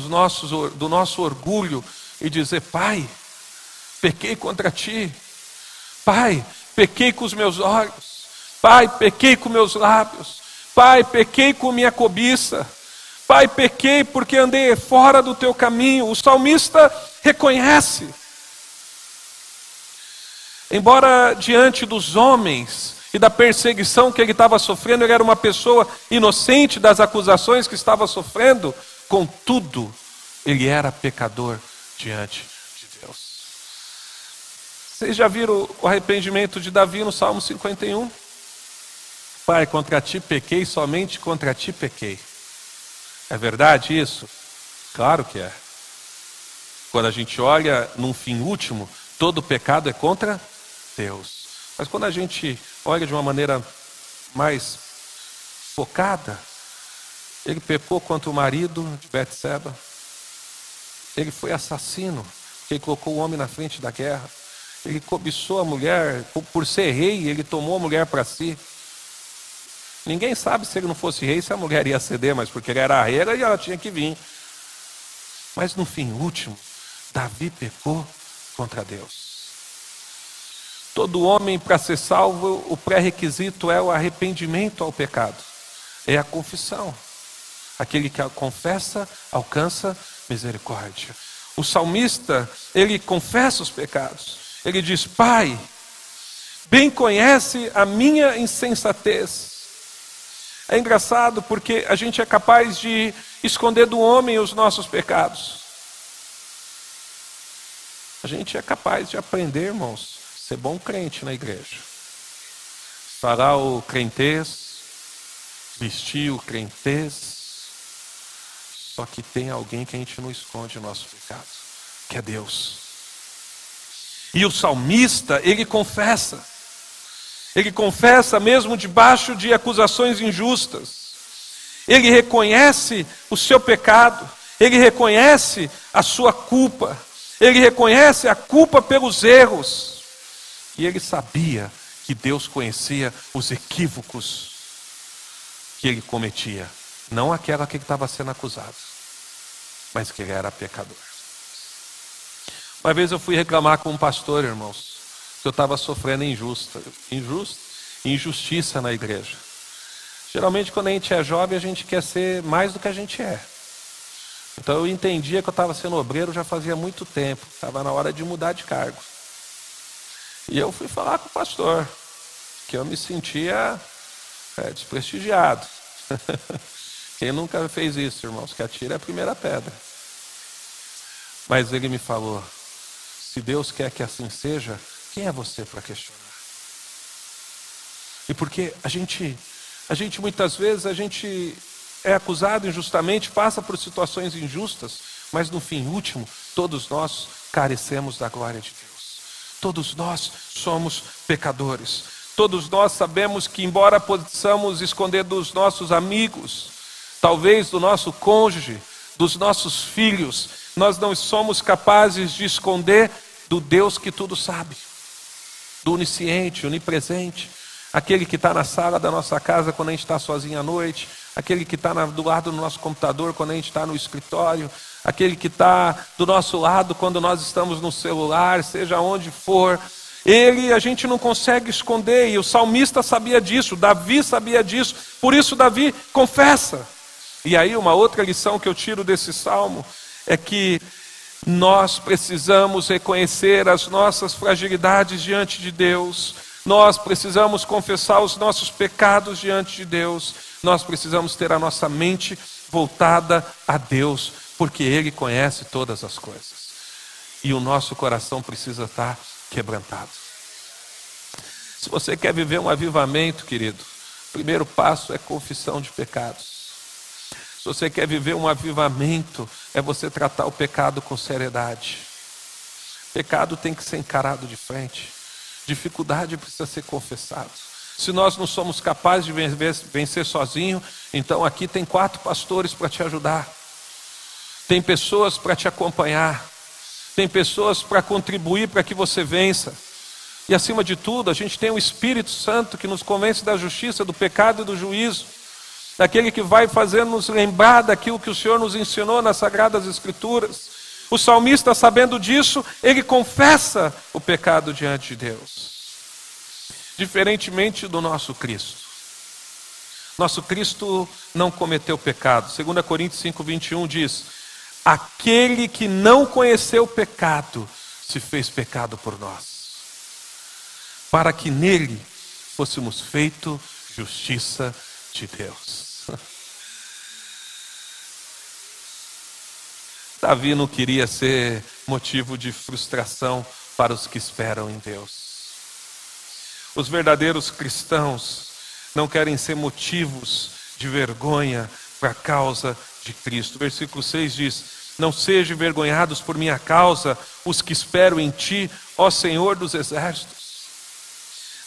nosso orgulho e dizer: Pai, pequei contra ti. Pai, pequei com os meus olhos. Pai, pequei com meus lábios. Pai, pequei com minha cobiça. Pai, pequei porque andei fora do teu caminho. O salmista reconhece. Embora diante dos homens e da perseguição que ele estava sofrendo, ele era uma pessoa inocente das acusações que estava sofrendo, contudo, ele era pecador diante de Deus. Vocês já viram o arrependimento de Davi no Salmo 51? Pai, contra ti pequei, somente contra ti pequei. É verdade isso? Claro que é. Quando a gente olha num fim último, todo pecado é contra Deus. Mas quando a gente olha de uma maneira mais focada, ele pecou contra o marido de Betseba. Ele foi assassino, porque ele colocou o homem na frente da guerra. Ele cobiçou a mulher, por ser rei, ele tomou a mulher para si. Ninguém sabe se ele não fosse rei, se a mulher ia ceder, mas porque ele era rei, e ela tinha que vir. Mas no fim último, Davi pecou contra Deus. Todo homem, para ser salvo, o pré-requisito é o arrependimento ao pecado. É a confissão. Aquele que confessa, alcança misericórdia. O salmista, ele confessa os pecados. Ele diz: Pai, bem conhece a minha insensatez. É engraçado porque a gente é capaz de esconder do homem os nossos pecados. A gente é capaz de aprender, irmãos, ser bom crente na igreja. Falar o crentez, vestir o crentez. Só que tem alguém que a gente não esconde o nosso pecado, que é Deus. E o salmista, ele confessa. Ele confessa mesmo debaixo de acusações injustas. Ele reconhece o seu pecado. Ele reconhece a sua culpa. Ele reconhece a culpa pelos erros. E ele sabia que Deus conhecia os equívocos que ele cometia. Não aquela que ele estava sendo acusado, mas que ele era pecador. Uma vez eu fui reclamar com um pastor, irmãos, que eu estava sofrendo injustiça na igreja. Geralmente quando a gente é jovem, a gente quer ser mais do que a gente é. Então eu entendia que eu estava sendo obreiro já fazia muito tempo. Estava na hora de mudar de cargo. E eu fui falar com o pastor, que eu me sentia desprestigiado. Quem nunca fez isso, irmãos? Que atira a primeira pedra. Mas ele me falou: se Deus quer que assim seja, quem é você para questionar? E porque a gente muitas vezes, a gente é acusado injustamente, passa por situações injustas, mas no fim último, todos nós carecemos da glória de Deus. Todos nós somos pecadores. Todos nós sabemos que, embora possamos esconder dos nossos amigos, talvez do nosso cônjuge, dos nossos filhos, nós não somos capazes de esconder do Deus que tudo sabe, do onisciente, onipresente, aquele que está na sala da nossa casa quando a gente está sozinho à noite, aquele que está do lado do nosso computador quando a gente está no escritório, aquele que está do nosso lado quando nós estamos no celular, seja onde for. Ele a gente não consegue esconder, e o salmista sabia disso, Davi sabia disso, por isso Davi confessa. E aí uma outra lição que eu tiro desse salmo é que nós precisamos reconhecer as nossas fragilidades diante de Deus, nós precisamos confessar os nossos pecados diante de Deus, nós precisamos ter a nossa mente voltada a Deus, porque Ele conhece todas as coisas, e o nosso coração precisa estar quebrantado. Se você quer viver um avivamento, querido, o primeiro passo é confissão de pecados. Se você quer viver um avivamento, é você tratar o pecado com seriedade. Pecado tem que ser encarado de frente. Dificuldade precisa ser confessado. Se nós não somos capazes de vencer sozinho, então aqui tem 4 pastores para te ajudar. Tem pessoas para te acompanhar. Tem pessoas para contribuir para que você vença. E acima de tudo, a gente tem o Espírito Santo que nos convence da justiça, do pecado e do juízo. Daquele que vai fazer-nos lembrar daquilo que o Senhor nos ensinou nas Sagradas Escrituras. O salmista, sabendo disso, ele confessa o pecado diante de Deus. Diferentemente do nosso Cristo. Nosso Cristo não cometeu pecado. 2 Coríntios 5:21 diz: aquele que não conheceu o pecado, se fez pecado por nós, para que nele fôssemos feito justiça de Deus. Davi não queria ser motivo de frustração para os que esperam em Deus. Os verdadeiros cristãos não querem ser motivos de vergonha para a causa de Cristo. Versículo 6 diz: não sejam envergonhados por minha causa os que esperam em ti, ó Senhor dos exércitos.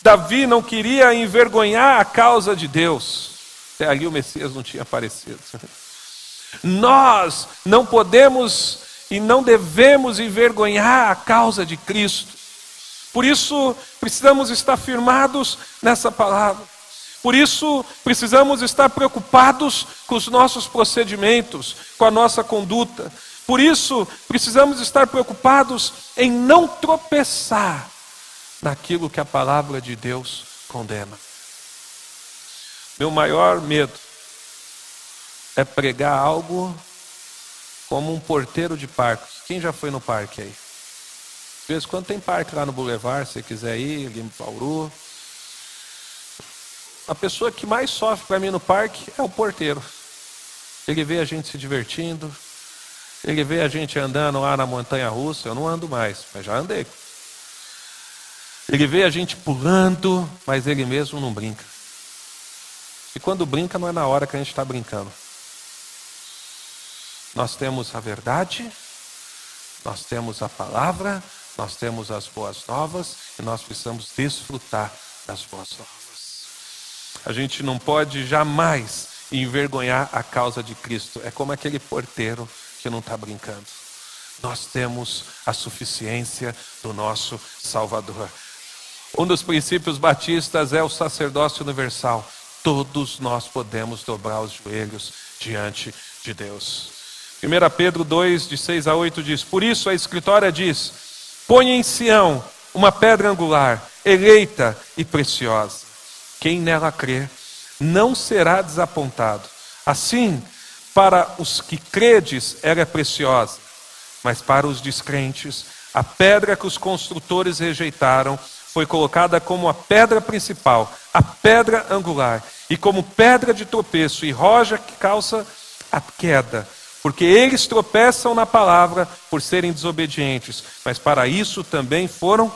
Davi não queria envergonhar a causa de Deus. Até ali o Messias não tinha aparecido. Nós não podemos e não devemos envergonhar a causa de Cristo. Por isso precisamos estar firmados nessa palavra. Por isso precisamos estar preocupados com os nossos procedimentos, com a nossa conduta. Por isso precisamos estar preocupados em não tropeçar naquilo que a palavra de Deus condena. Meu maior medo é pregar algo como um porteiro de parque. Quem já foi no parque aí? De vez em quando tem parque lá no Boulevard, se você quiser ir, ali em Bauru. A pessoa que mais sofre para mim no parque é o porteiro. Ele vê a gente se divertindo, ele vê a gente andando lá na montanha-russa. Eu não ando mais, mas já andei. Ele vê a gente pulando, mas ele mesmo não brinca. E quando brinca, não é na hora que a gente está brincando. Nós temos a verdade, nós temos a palavra, nós temos as boas novas, e nós precisamos desfrutar das boas novas. A gente não pode jamais envergonhar a causa de Cristo. É como aquele porteiro que não está brincando. Nós temos a suficiência do nosso Salvador. Um dos princípios batistas é o sacerdócio universal. Todos nós podemos dobrar os joelhos diante de Deus. 1 Pedro 2, de 6 a 8 diz: por isso a Escritura diz: põe em Sião uma pedra angular, eleita e preciosa. Quem nela crer não será desapontado. Assim, para os que credes, ela é preciosa, mas para os descrentes, a pedra que os construtores rejeitaram foi colocada como a pedra principal, a pedra angular, e como pedra de tropeço e rocha que causa a queda, porque eles tropeçam na palavra por serem desobedientes, mas para isso também foram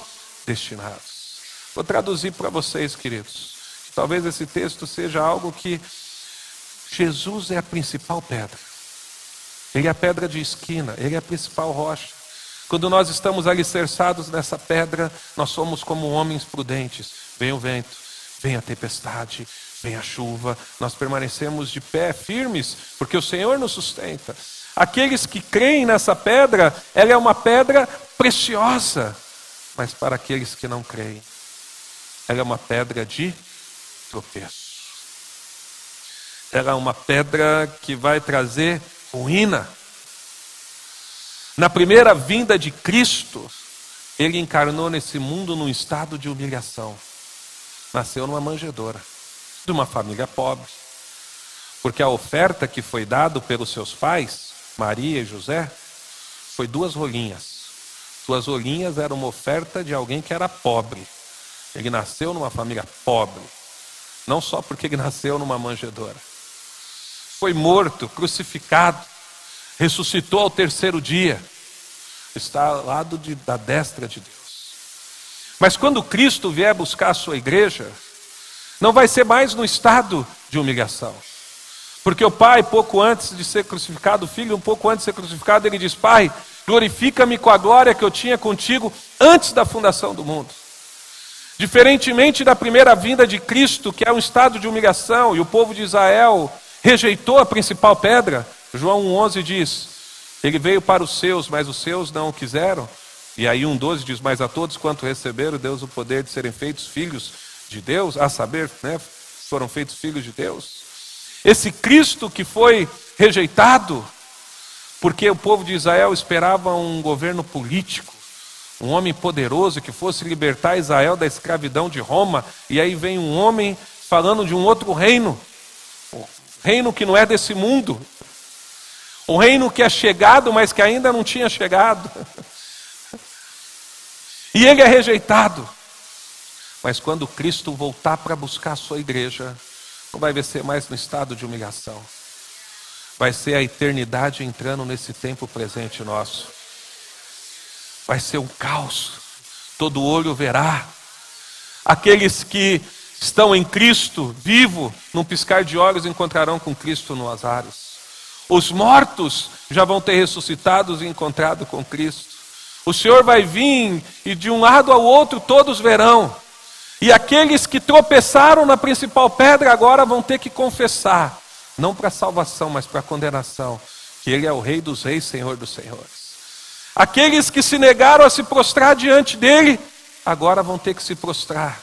destinados. Vou traduzir para vocês, queridos. Talvez esse texto seja algo que Jesus é a principal pedra. Ele é a pedra de esquina, ele é a principal rocha. Quando nós estamos alicerçados nessa pedra, nós somos como homens prudentes. Vem o vento, vem a tempestade, vem a chuva, nós permanecemos de pé, firmes, porque o Senhor nos sustenta. Aqueles que creem nessa pedra, ela é uma pedra preciosa. Mas para aqueles que não creem, ela é uma pedra de tropeço. Ela é uma pedra que vai trazer ruína. Na primeira vinda de Cristo, ele encarnou nesse mundo num estado de humilhação. Nasceu numa manjedoura, de uma família pobre. Porque a oferta que foi dada pelos seus pais, Maria e José, foi 2 rolinhas. 2 rolinhas era uma oferta de alguém que era pobre. Ele nasceu numa família pobre. Não só porque ele nasceu numa manjedoura. Foi morto, crucificado, ressuscitou ao 3º dia. Está ao lado da destra de Deus. Mas quando Cristo vier buscar a sua igreja, não vai ser mais no estado de humilhação. Porque o pai, pouco antes de ser crucificado, o filho, um pouco antes de ser crucificado, ele diz: Pai, glorifica-me com a glória que eu tinha contigo antes da fundação do mundo. Diferentemente da primeira vinda de Cristo, que é um estado de humilhação, e o povo de Israel rejeitou a principal pedra, João 1,11 diz: Ele veio para os seus, mas os seus não o quiseram. E aí 1,12 diz: Mas a todos quanto receberam, Deus o poder de serem feitos filhos de Deus, a saber, foram feitos filhos de Deus. Esse Cristo que foi rejeitado, porque o povo de Israel esperava um governo político, um homem poderoso que fosse libertar Israel da escravidão de Roma, e aí vem um homem falando de um outro reino, um reino que não é desse mundo, um reino que é chegado, mas que ainda não tinha chegado. E ele é rejeitado. Mas quando Cristo voltar para buscar a sua igreja, não vai ser mais no estado de humilhação. Vai ser a eternidade entrando nesse tempo presente nosso. Vai ser um caos. Todo olho verá. Aqueles que estão em Cristo, vivo, num piscar de olhos, encontrarão com Cristo nos ares. Os mortos já vão ter ressuscitado e encontrado com Cristo. O Senhor vai vir e de um lado ao outro todos verão. E aqueles que tropeçaram na principal pedra agora vão ter que confessar, não para salvação, mas para condenação, que Ele é o Rei dos Reis, Senhor dos Senhores. Aqueles que se negaram a se prostrar diante dEle, agora vão ter que se prostrar,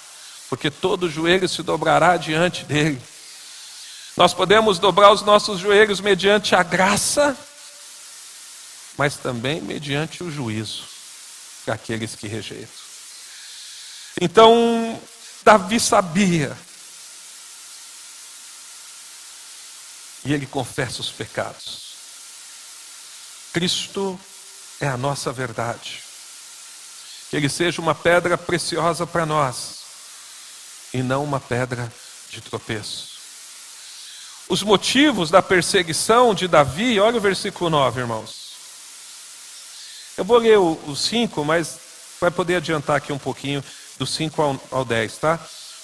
porque todo joelho se dobrará diante dEle. Nós podemos dobrar os nossos joelhos mediante a graça, mas também mediante o juízo para aqueles que rejeitam. Então, Davi sabia. E ele confessa os pecados. Cristo é a nossa verdade. Que Ele seja uma pedra preciosa para nós, e não uma pedra de tropeço. Os motivos da perseguição de Davi, olha o versículo 9, irmãos. Eu vou ler o 5, mas vai poder adiantar aqui um pouquinho, do 5 ao 10, tá?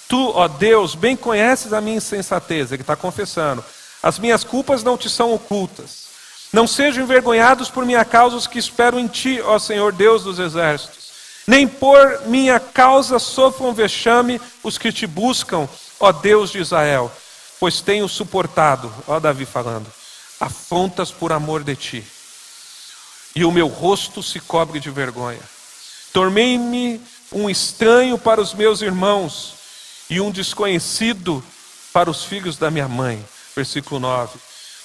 Tu, ó Deus, bem conheces a minha insensatez. Ele está confessando. As minhas culpas não te são ocultas. Não sejam envergonhados por minha causa os que esperam em ti, ó Senhor Deus dos exércitos. Nem por minha causa sofram vexame os que te buscam, ó Deus de Israel. Pois tenho suportado, ó Davi falando, afrontas por amor de ti. E o meu rosto se cobre de vergonha. Tornei-me um estranho para os meus irmãos e um desconhecido para os filhos da minha mãe. Versículo 9.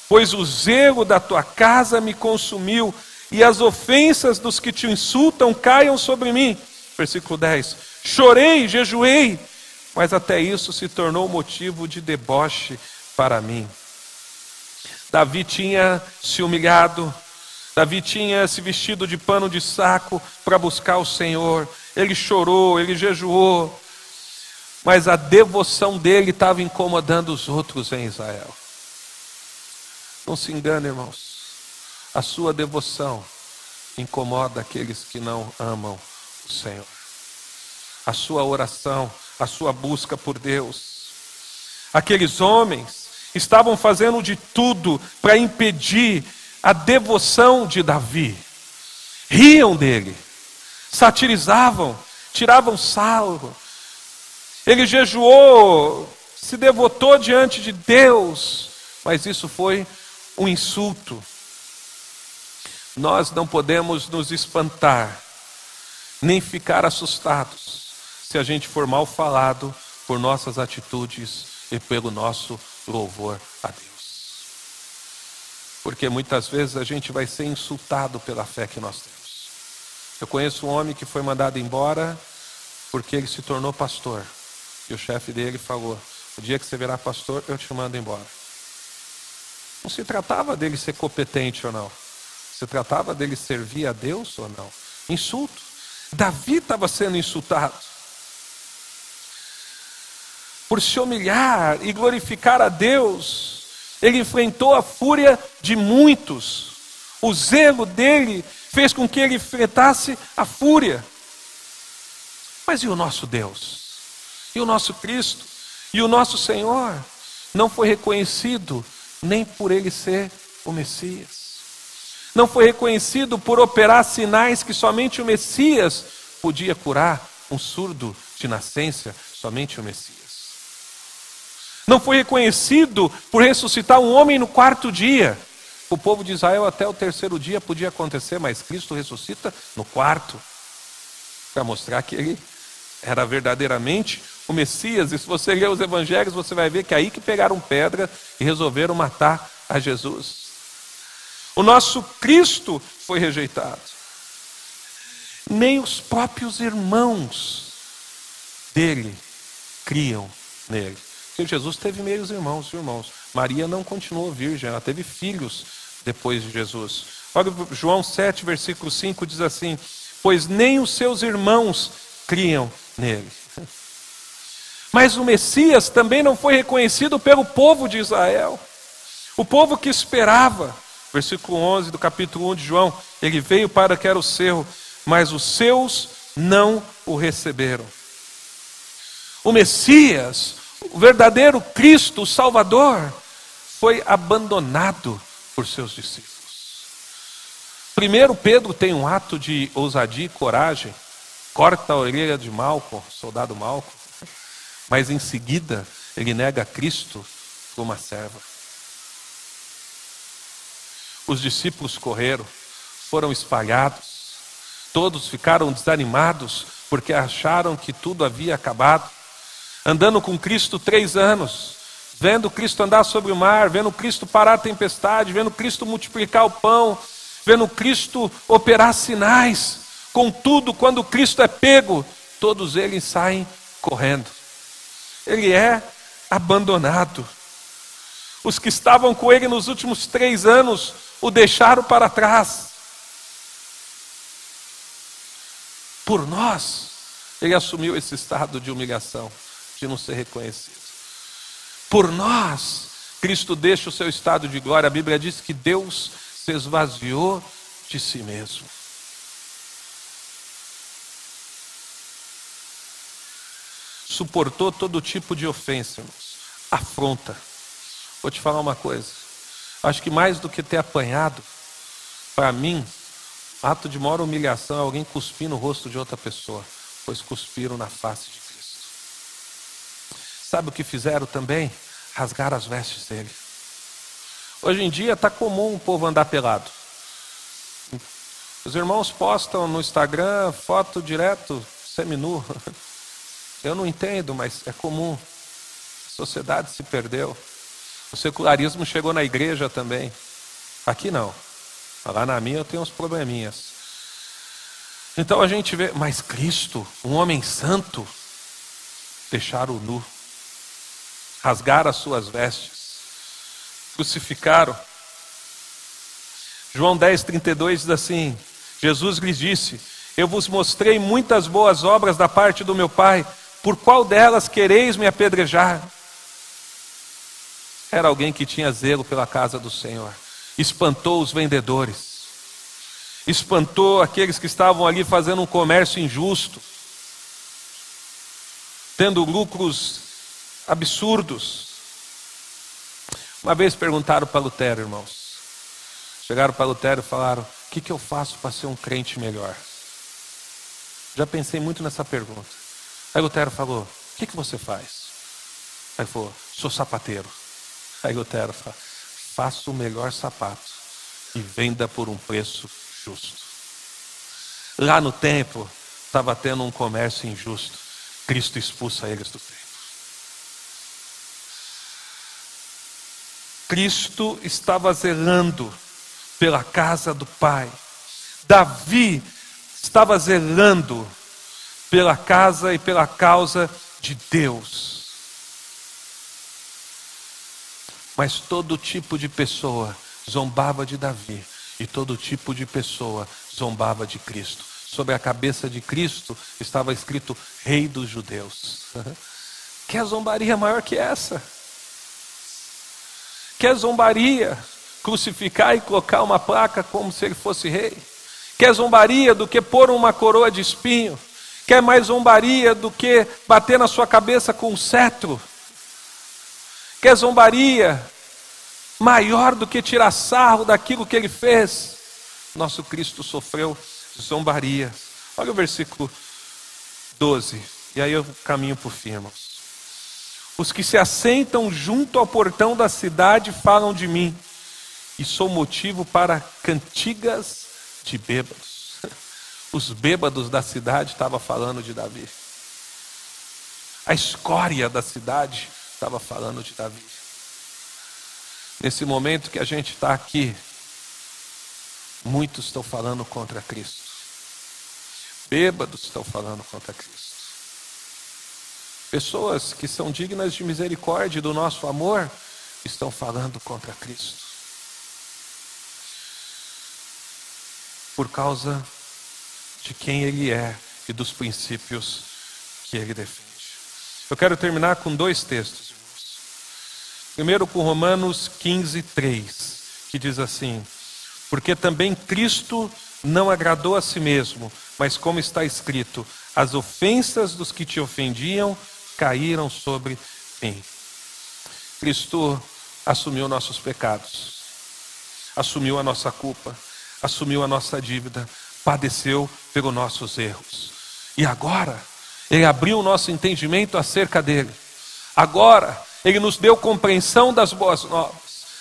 Pois o zelo da tua casa me consumiu e as ofensas dos que te insultam caiam sobre mim. Versículo 10. Chorei, jejuei, mas até isso se tornou motivo de deboche para mim. Davi tinha se humilhado, Davi tinha se vestido de pano de saco para buscar o Senhor. Ele chorou, ele jejuou, mas a devoção dele estava incomodando os outros em Israel. Não se engane, irmãos, a sua devoção incomoda aqueles que não amam o Senhor. A sua oração, a sua busca por Deus. Aqueles homens estavam fazendo de tudo para impedir a devoção de Davi. Riam dele, satirizavam, tiravam sarro. Ele jejuou, se devotou diante de Deus, mas isso foi um insulto. Nós não podemos nos espantar, nem ficar assustados, se a gente for mal falado por nossas atitudes e pelo nosso louvor a Deus. Porque muitas vezes a gente vai ser insultado pela fé que nós temos. Eu conheço um homem que foi mandado embora porque ele se tornou pastor. E o chefe dele falou: o dia que você virar pastor, eu te mando embora. Não se tratava dele ser competente ou não. Se tratava dele servir a Deus ou não. Insulto. Davi estava sendo insultado. Por se humilhar e glorificar a Deus, ele enfrentou a fúria de muitos. O zelo dele fez com que ele enfrentasse a fúria. Mas e o nosso Deus? E o nosso Cristo? E o nosso Senhor? Não foi reconhecido nem por ele ser o Messias. Não foi reconhecido por operar sinais que somente o Messias podia curar. Um surdo de nascença, somente o Messias. Não foi reconhecido por ressuscitar um homem no 4º dia. O povo de Israel até o 3º dia podia acontecer, mas Cristo ressuscita no 4º. Para mostrar que ele era verdadeiramente o Messias. E se você ler os evangelhos, você vai ver que é aí que pegaram pedra e resolveram matar a Jesus. O nosso Cristo foi rejeitado. Nem os próprios irmãos dele criam nele. Porque Jesus teve meios irmãos. Maria não continuou virgem, ela teve filhos depois de Jesus. Olha, João 7, versículo 5 diz assim: pois nem os seus irmãos criam nele. Mas o Messias também não foi reconhecido pelo povo de Israel. O povo que esperava. Versículo 11 do capítulo 1 de João: ele veio para que era o seu, mas os seus não o receberam. O Messias, o verdadeiro Cristo, o Salvador, foi abandonado por seus discípulos. Primeiro Pedro tem um ato de ousadia e coragem, corta a orelha de Malco, soldado Malco, mas em seguida ele nega Cristo por uma serva. Os discípulos correram, foram espalhados, todos ficaram desanimados porque acharam que tudo havia acabado. Andando com Cristo 3 anos, vendo Cristo andar sobre o mar, vendo Cristo parar a tempestade, vendo Cristo multiplicar o pão, vendo Cristo operar sinais. Contudo, quando Cristo é pego, todos eles saem correndo. Ele é abandonado. Os que estavam com ele nos últimos 3 anos o deixaram para trás. Por nós, ele assumiu esse estado de humilhação, de não ser reconhecido. Por nós, Cristo deixa o seu estado de glória. A Bíblia diz que Deus se esvaziou de si mesmo. Suportou todo tipo de ofensa, irmãos. Afronta. Vou te falar uma coisa. Acho que mais do que ter apanhado, para mim, ato de maior humilhação é alguém cuspir no rosto de outra pessoa, pois cuspiram na face de Cristo. Sabe o que fizeram também? Rasgaram as vestes dele. Hoje em dia está comum o povo andar pelado. Os irmãos postam no Instagram foto direto, seminu. Eu não entendo, mas é comum. A sociedade se perdeu. O secularismo chegou na igreja também. Aqui não. Lá na minha eu tenho uns probleminhas. Então a gente vê, mas Cristo, um homem santo, deixaram o nu. Rasgaram as suas vestes. Crucificaram. João 10:32 diz assim: Jesus lhes disse: eu vos mostrei muitas boas obras da parte do meu Pai, por qual delas quereis me apedrejar? Era alguém que tinha zelo pela casa do Senhor. Espantou os vendedores. Espantou aqueles que estavam ali fazendo um comércio injusto, tendo lucros absurdos. Uma vez perguntaram para Lutero, irmãos. Chegaram para Lutero e falaram: o que eu faço para ser um crente melhor? Já pensei muito nessa pergunta. Aí Lutero falou: o que você faz? Aí ele falou: sou sapateiro. Aí Lutero fala: faça o melhor sapato e venda por um preço justo. Lá no templo, estava tendo um comércio injusto. Cristo expulsa eles do templo. Cristo estava zelando pela casa do Pai. Davi estava zelando pela casa e pela causa de Deus. Mas todo tipo de pessoa zombava de Davi, e todo tipo de pessoa zombava de Cristo. Sobre a cabeça de Cristo estava escrito Rei dos Judeus. Quer zombaria maior que essa? Quer zombaria crucificar e colocar uma placa como se ele fosse rei? Quer zombaria do que pôr uma coroa de espinho? Quer mais zombaria do que bater na sua cabeça com um cetro? Quer zombaria maior do que tirar sarro daquilo que ele fez? Nosso Cristo sofreu zombaria. Olha o versículo 12, e aí eu caminho por fim, irmãos. Os que se assentam junto ao portão da cidade falam de mim, e sou motivo para cantigas de bêbados. Os bêbados da cidade estavam falando de Davi. A escória da cidade estava falando de Davi. Nesse momento que a gente está aqui, muitos estão falando contra Cristo. Bêbados estão falando contra Cristo. Pessoas que são dignas de misericórdia e do nosso amor estão falando contra Cristo. Por causa de quem Ele é e dos princípios que Ele defende. Eu quero terminar com 2 textos, irmãos. Primeiro com Romanos 15, 3, que diz assim: porque também Cristo não agradou a si mesmo, mas como está escrito, as ofensas dos que te ofendiam caíram sobre mim. Cristo assumiu nossos pecados, assumiu a nossa culpa, assumiu a nossa dívida, padeceu pelos nossos erros. E agora, Ele abriu o nosso entendimento acerca dele. Agora, Ele nos deu compreensão das boas novas.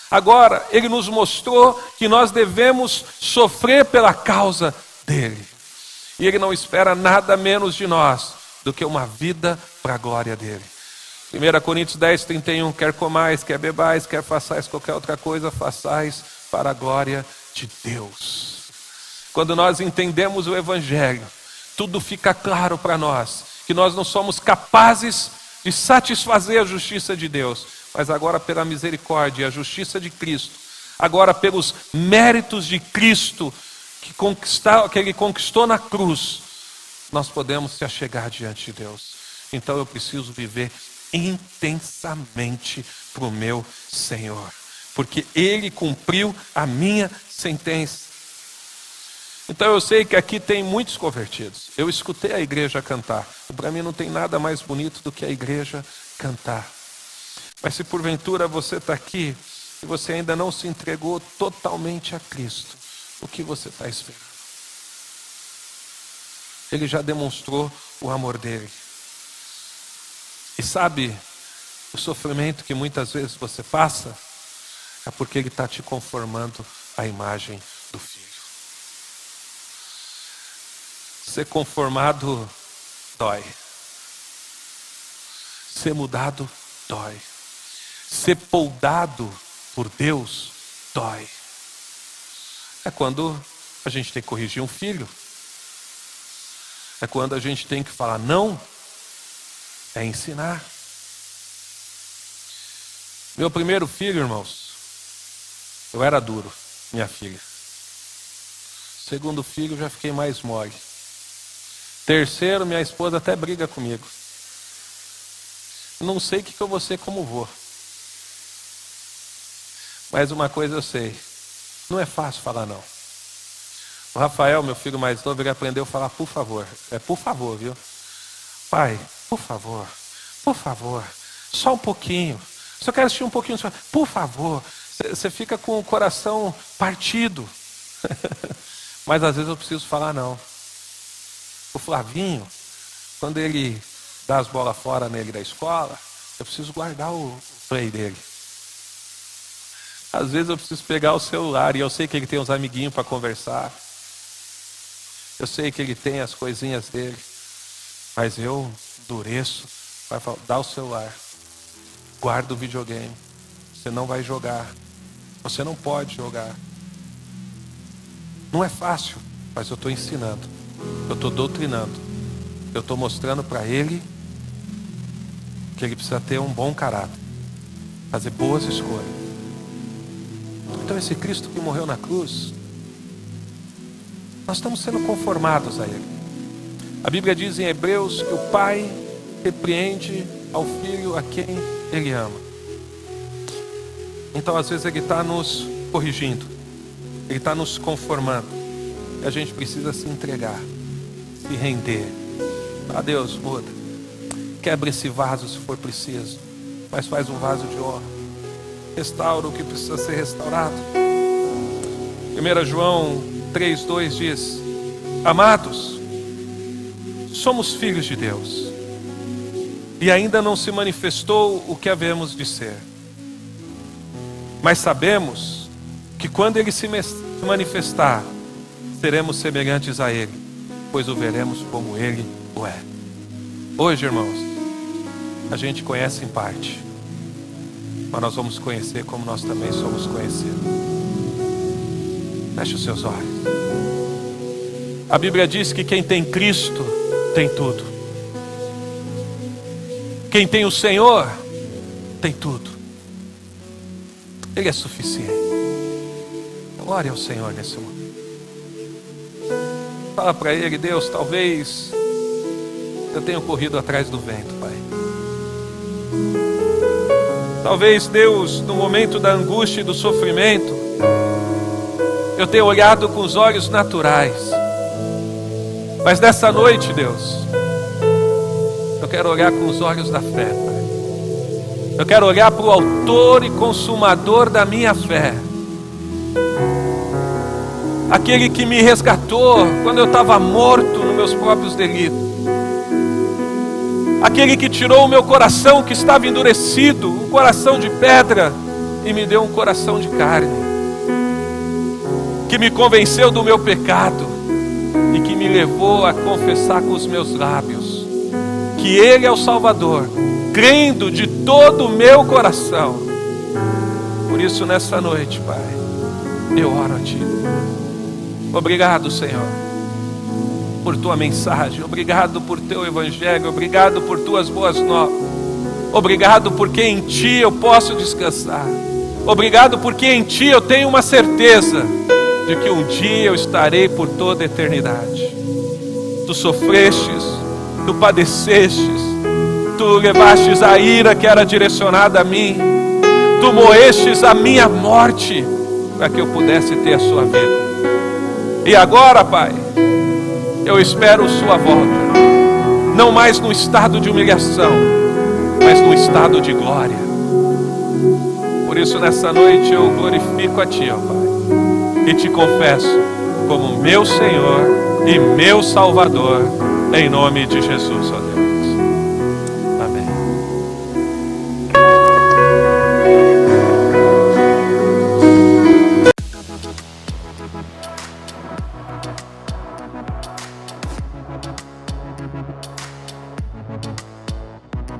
Agora, Ele nos mostrou que nós devemos sofrer pela causa dele. E Ele não espera nada menos de nós do que uma vida para a glória dele. 1 Coríntios 10, 31, quer comais, quer bebais, quer façais qualquer outra coisa, façais para a glória de Deus. Quando nós entendemos o Evangelho, tudo fica claro para nós, que nós não somos capazes de satisfazer a justiça de Deus, mas agora pela misericórdia e a justiça de Cristo, agora pelos méritos de Cristo, que Ele conquistou na cruz, nós podemos se achegar diante de Deus. Então eu preciso viver intensamente para o meu Senhor, porque Ele cumpriu a minha sentença. Então eu sei que aqui tem muitos convertidos. Eu escutei a igreja cantar. Para mim não tem nada mais bonito do que a igreja cantar. Mas se porventura você está aqui e você ainda não se entregou totalmente a Cristo, o que você está esperando? Ele já demonstrou o amor dele. E sabe, o sofrimento que muitas vezes você passa é porque Ele está te conformando à imagem do Filho. Ser conformado dói. Ser mudado dói. Ser poldado por Deus dói. É quando a gente tem que corrigir um filho. É quando a gente tem que falar não, é ensinar. Meu primeiro filho, irmãos, eu era duro, minha filha. Segundo filho, já fiquei mais mole. Terceiro, minha esposa até briga comigo. Não sei o que eu vou ser como vô. Mas uma coisa eu sei, não é fácil falar não. O Rafael, meu filho mais novo, ele aprendeu a falar por favor. É por favor, viu? Pai, por favor, só um pouquinho. Se eu quero assistir um pouquinho, por favor. Você fica com o coração partido. Mas às vezes eu preciso falar não. O Flavinho, quando ele dá as bolas fora nele da escola, eu preciso guardar o play dele. Às vezes eu preciso pegar o celular e eu sei que ele tem uns amiguinhos para conversar. Eu sei que ele tem as coisinhas dele, mas eu endureço. Vai falar, dá o celular, guarda o videogame. Você não vai jogar. Você não pode jogar. Não é fácil, mas eu estou ensinando. Eu estou doutrinando. Eu estou mostrando para ele que ele precisa ter um bom caráter, fazer boas escolhas. Então esse Cristo que morreu na cruz, nós estamos sendo conformados a ele. A Bíblia diz em Hebreus que o Pai repreende ao Filho a quem ele ama. Então às vezes ele está nos corrigindo, ele está nos conformando, e a gente precisa se entregar, se render. Ah, Deus, muda, quebra esse vaso se for preciso, mas faz um vaso de honra, restaura o que precisa ser restaurado. 1 João 3,2 diz: amados, somos filhos de Deus, e ainda não se manifestou o que havemos de ser. Mas sabemos que quando ele se manifestar, seremos semelhantes a ele, pois o veremos como ele o é. Hoje, irmãos, a gente conhece em parte, mas nós vamos conhecer como nós também somos conhecidos. Feche os seus olhos. A Bíblia diz que quem tem Cristo tem tudo. Quem tem o Senhor tem tudo. Ele é suficiente. Glória ao Senhor nesse momento. Fala para ele: Deus, talvez eu tenha corrido atrás do vento, Pai. Talvez, Deus, no momento da angústia e do sofrimento, eu tenha olhado com os olhos naturais. Mas nessa noite, Deus, eu quero olhar com os olhos da fé, Pai. Eu quero olhar para o autor e consumador da minha fé. Aquele que me resgatou quando eu estava morto nos meus próprios delitos. Aquele que tirou o meu coração que estava endurecido, um coração de pedra, e me deu um coração de carne. Que me convenceu do meu pecado e que me levou a confessar com os meus lábios que Ele é o Salvador, crendo de todo o meu coração. Por isso nessa noite, Pai, eu oro a Ti. Obrigado, Senhor, por Tua mensagem. Obrigado por Teu Evangelho. Obrigado por Tuas boas novas. Obrigado porque em Ti eu posso descansar. Obrigado porque em Ti eu tenho uma certeza de que um dia eu estarei por toda a eternidade. Tu sofrestes, Tu padecestes, Tu levastes a ira que era direcionada a mim, Tu morrestes a minha morte, para que eu pudesse ter a sua vida. E agora, Pai, eu espero Sua volta, não mais no estado de humilhação, mas no estado de glória. Por isso nessa noite eu glorifico a Ti, ó Pai, e Te confesso como meu Senhor e meu Salvador, em nome de Jesus, ó Deus.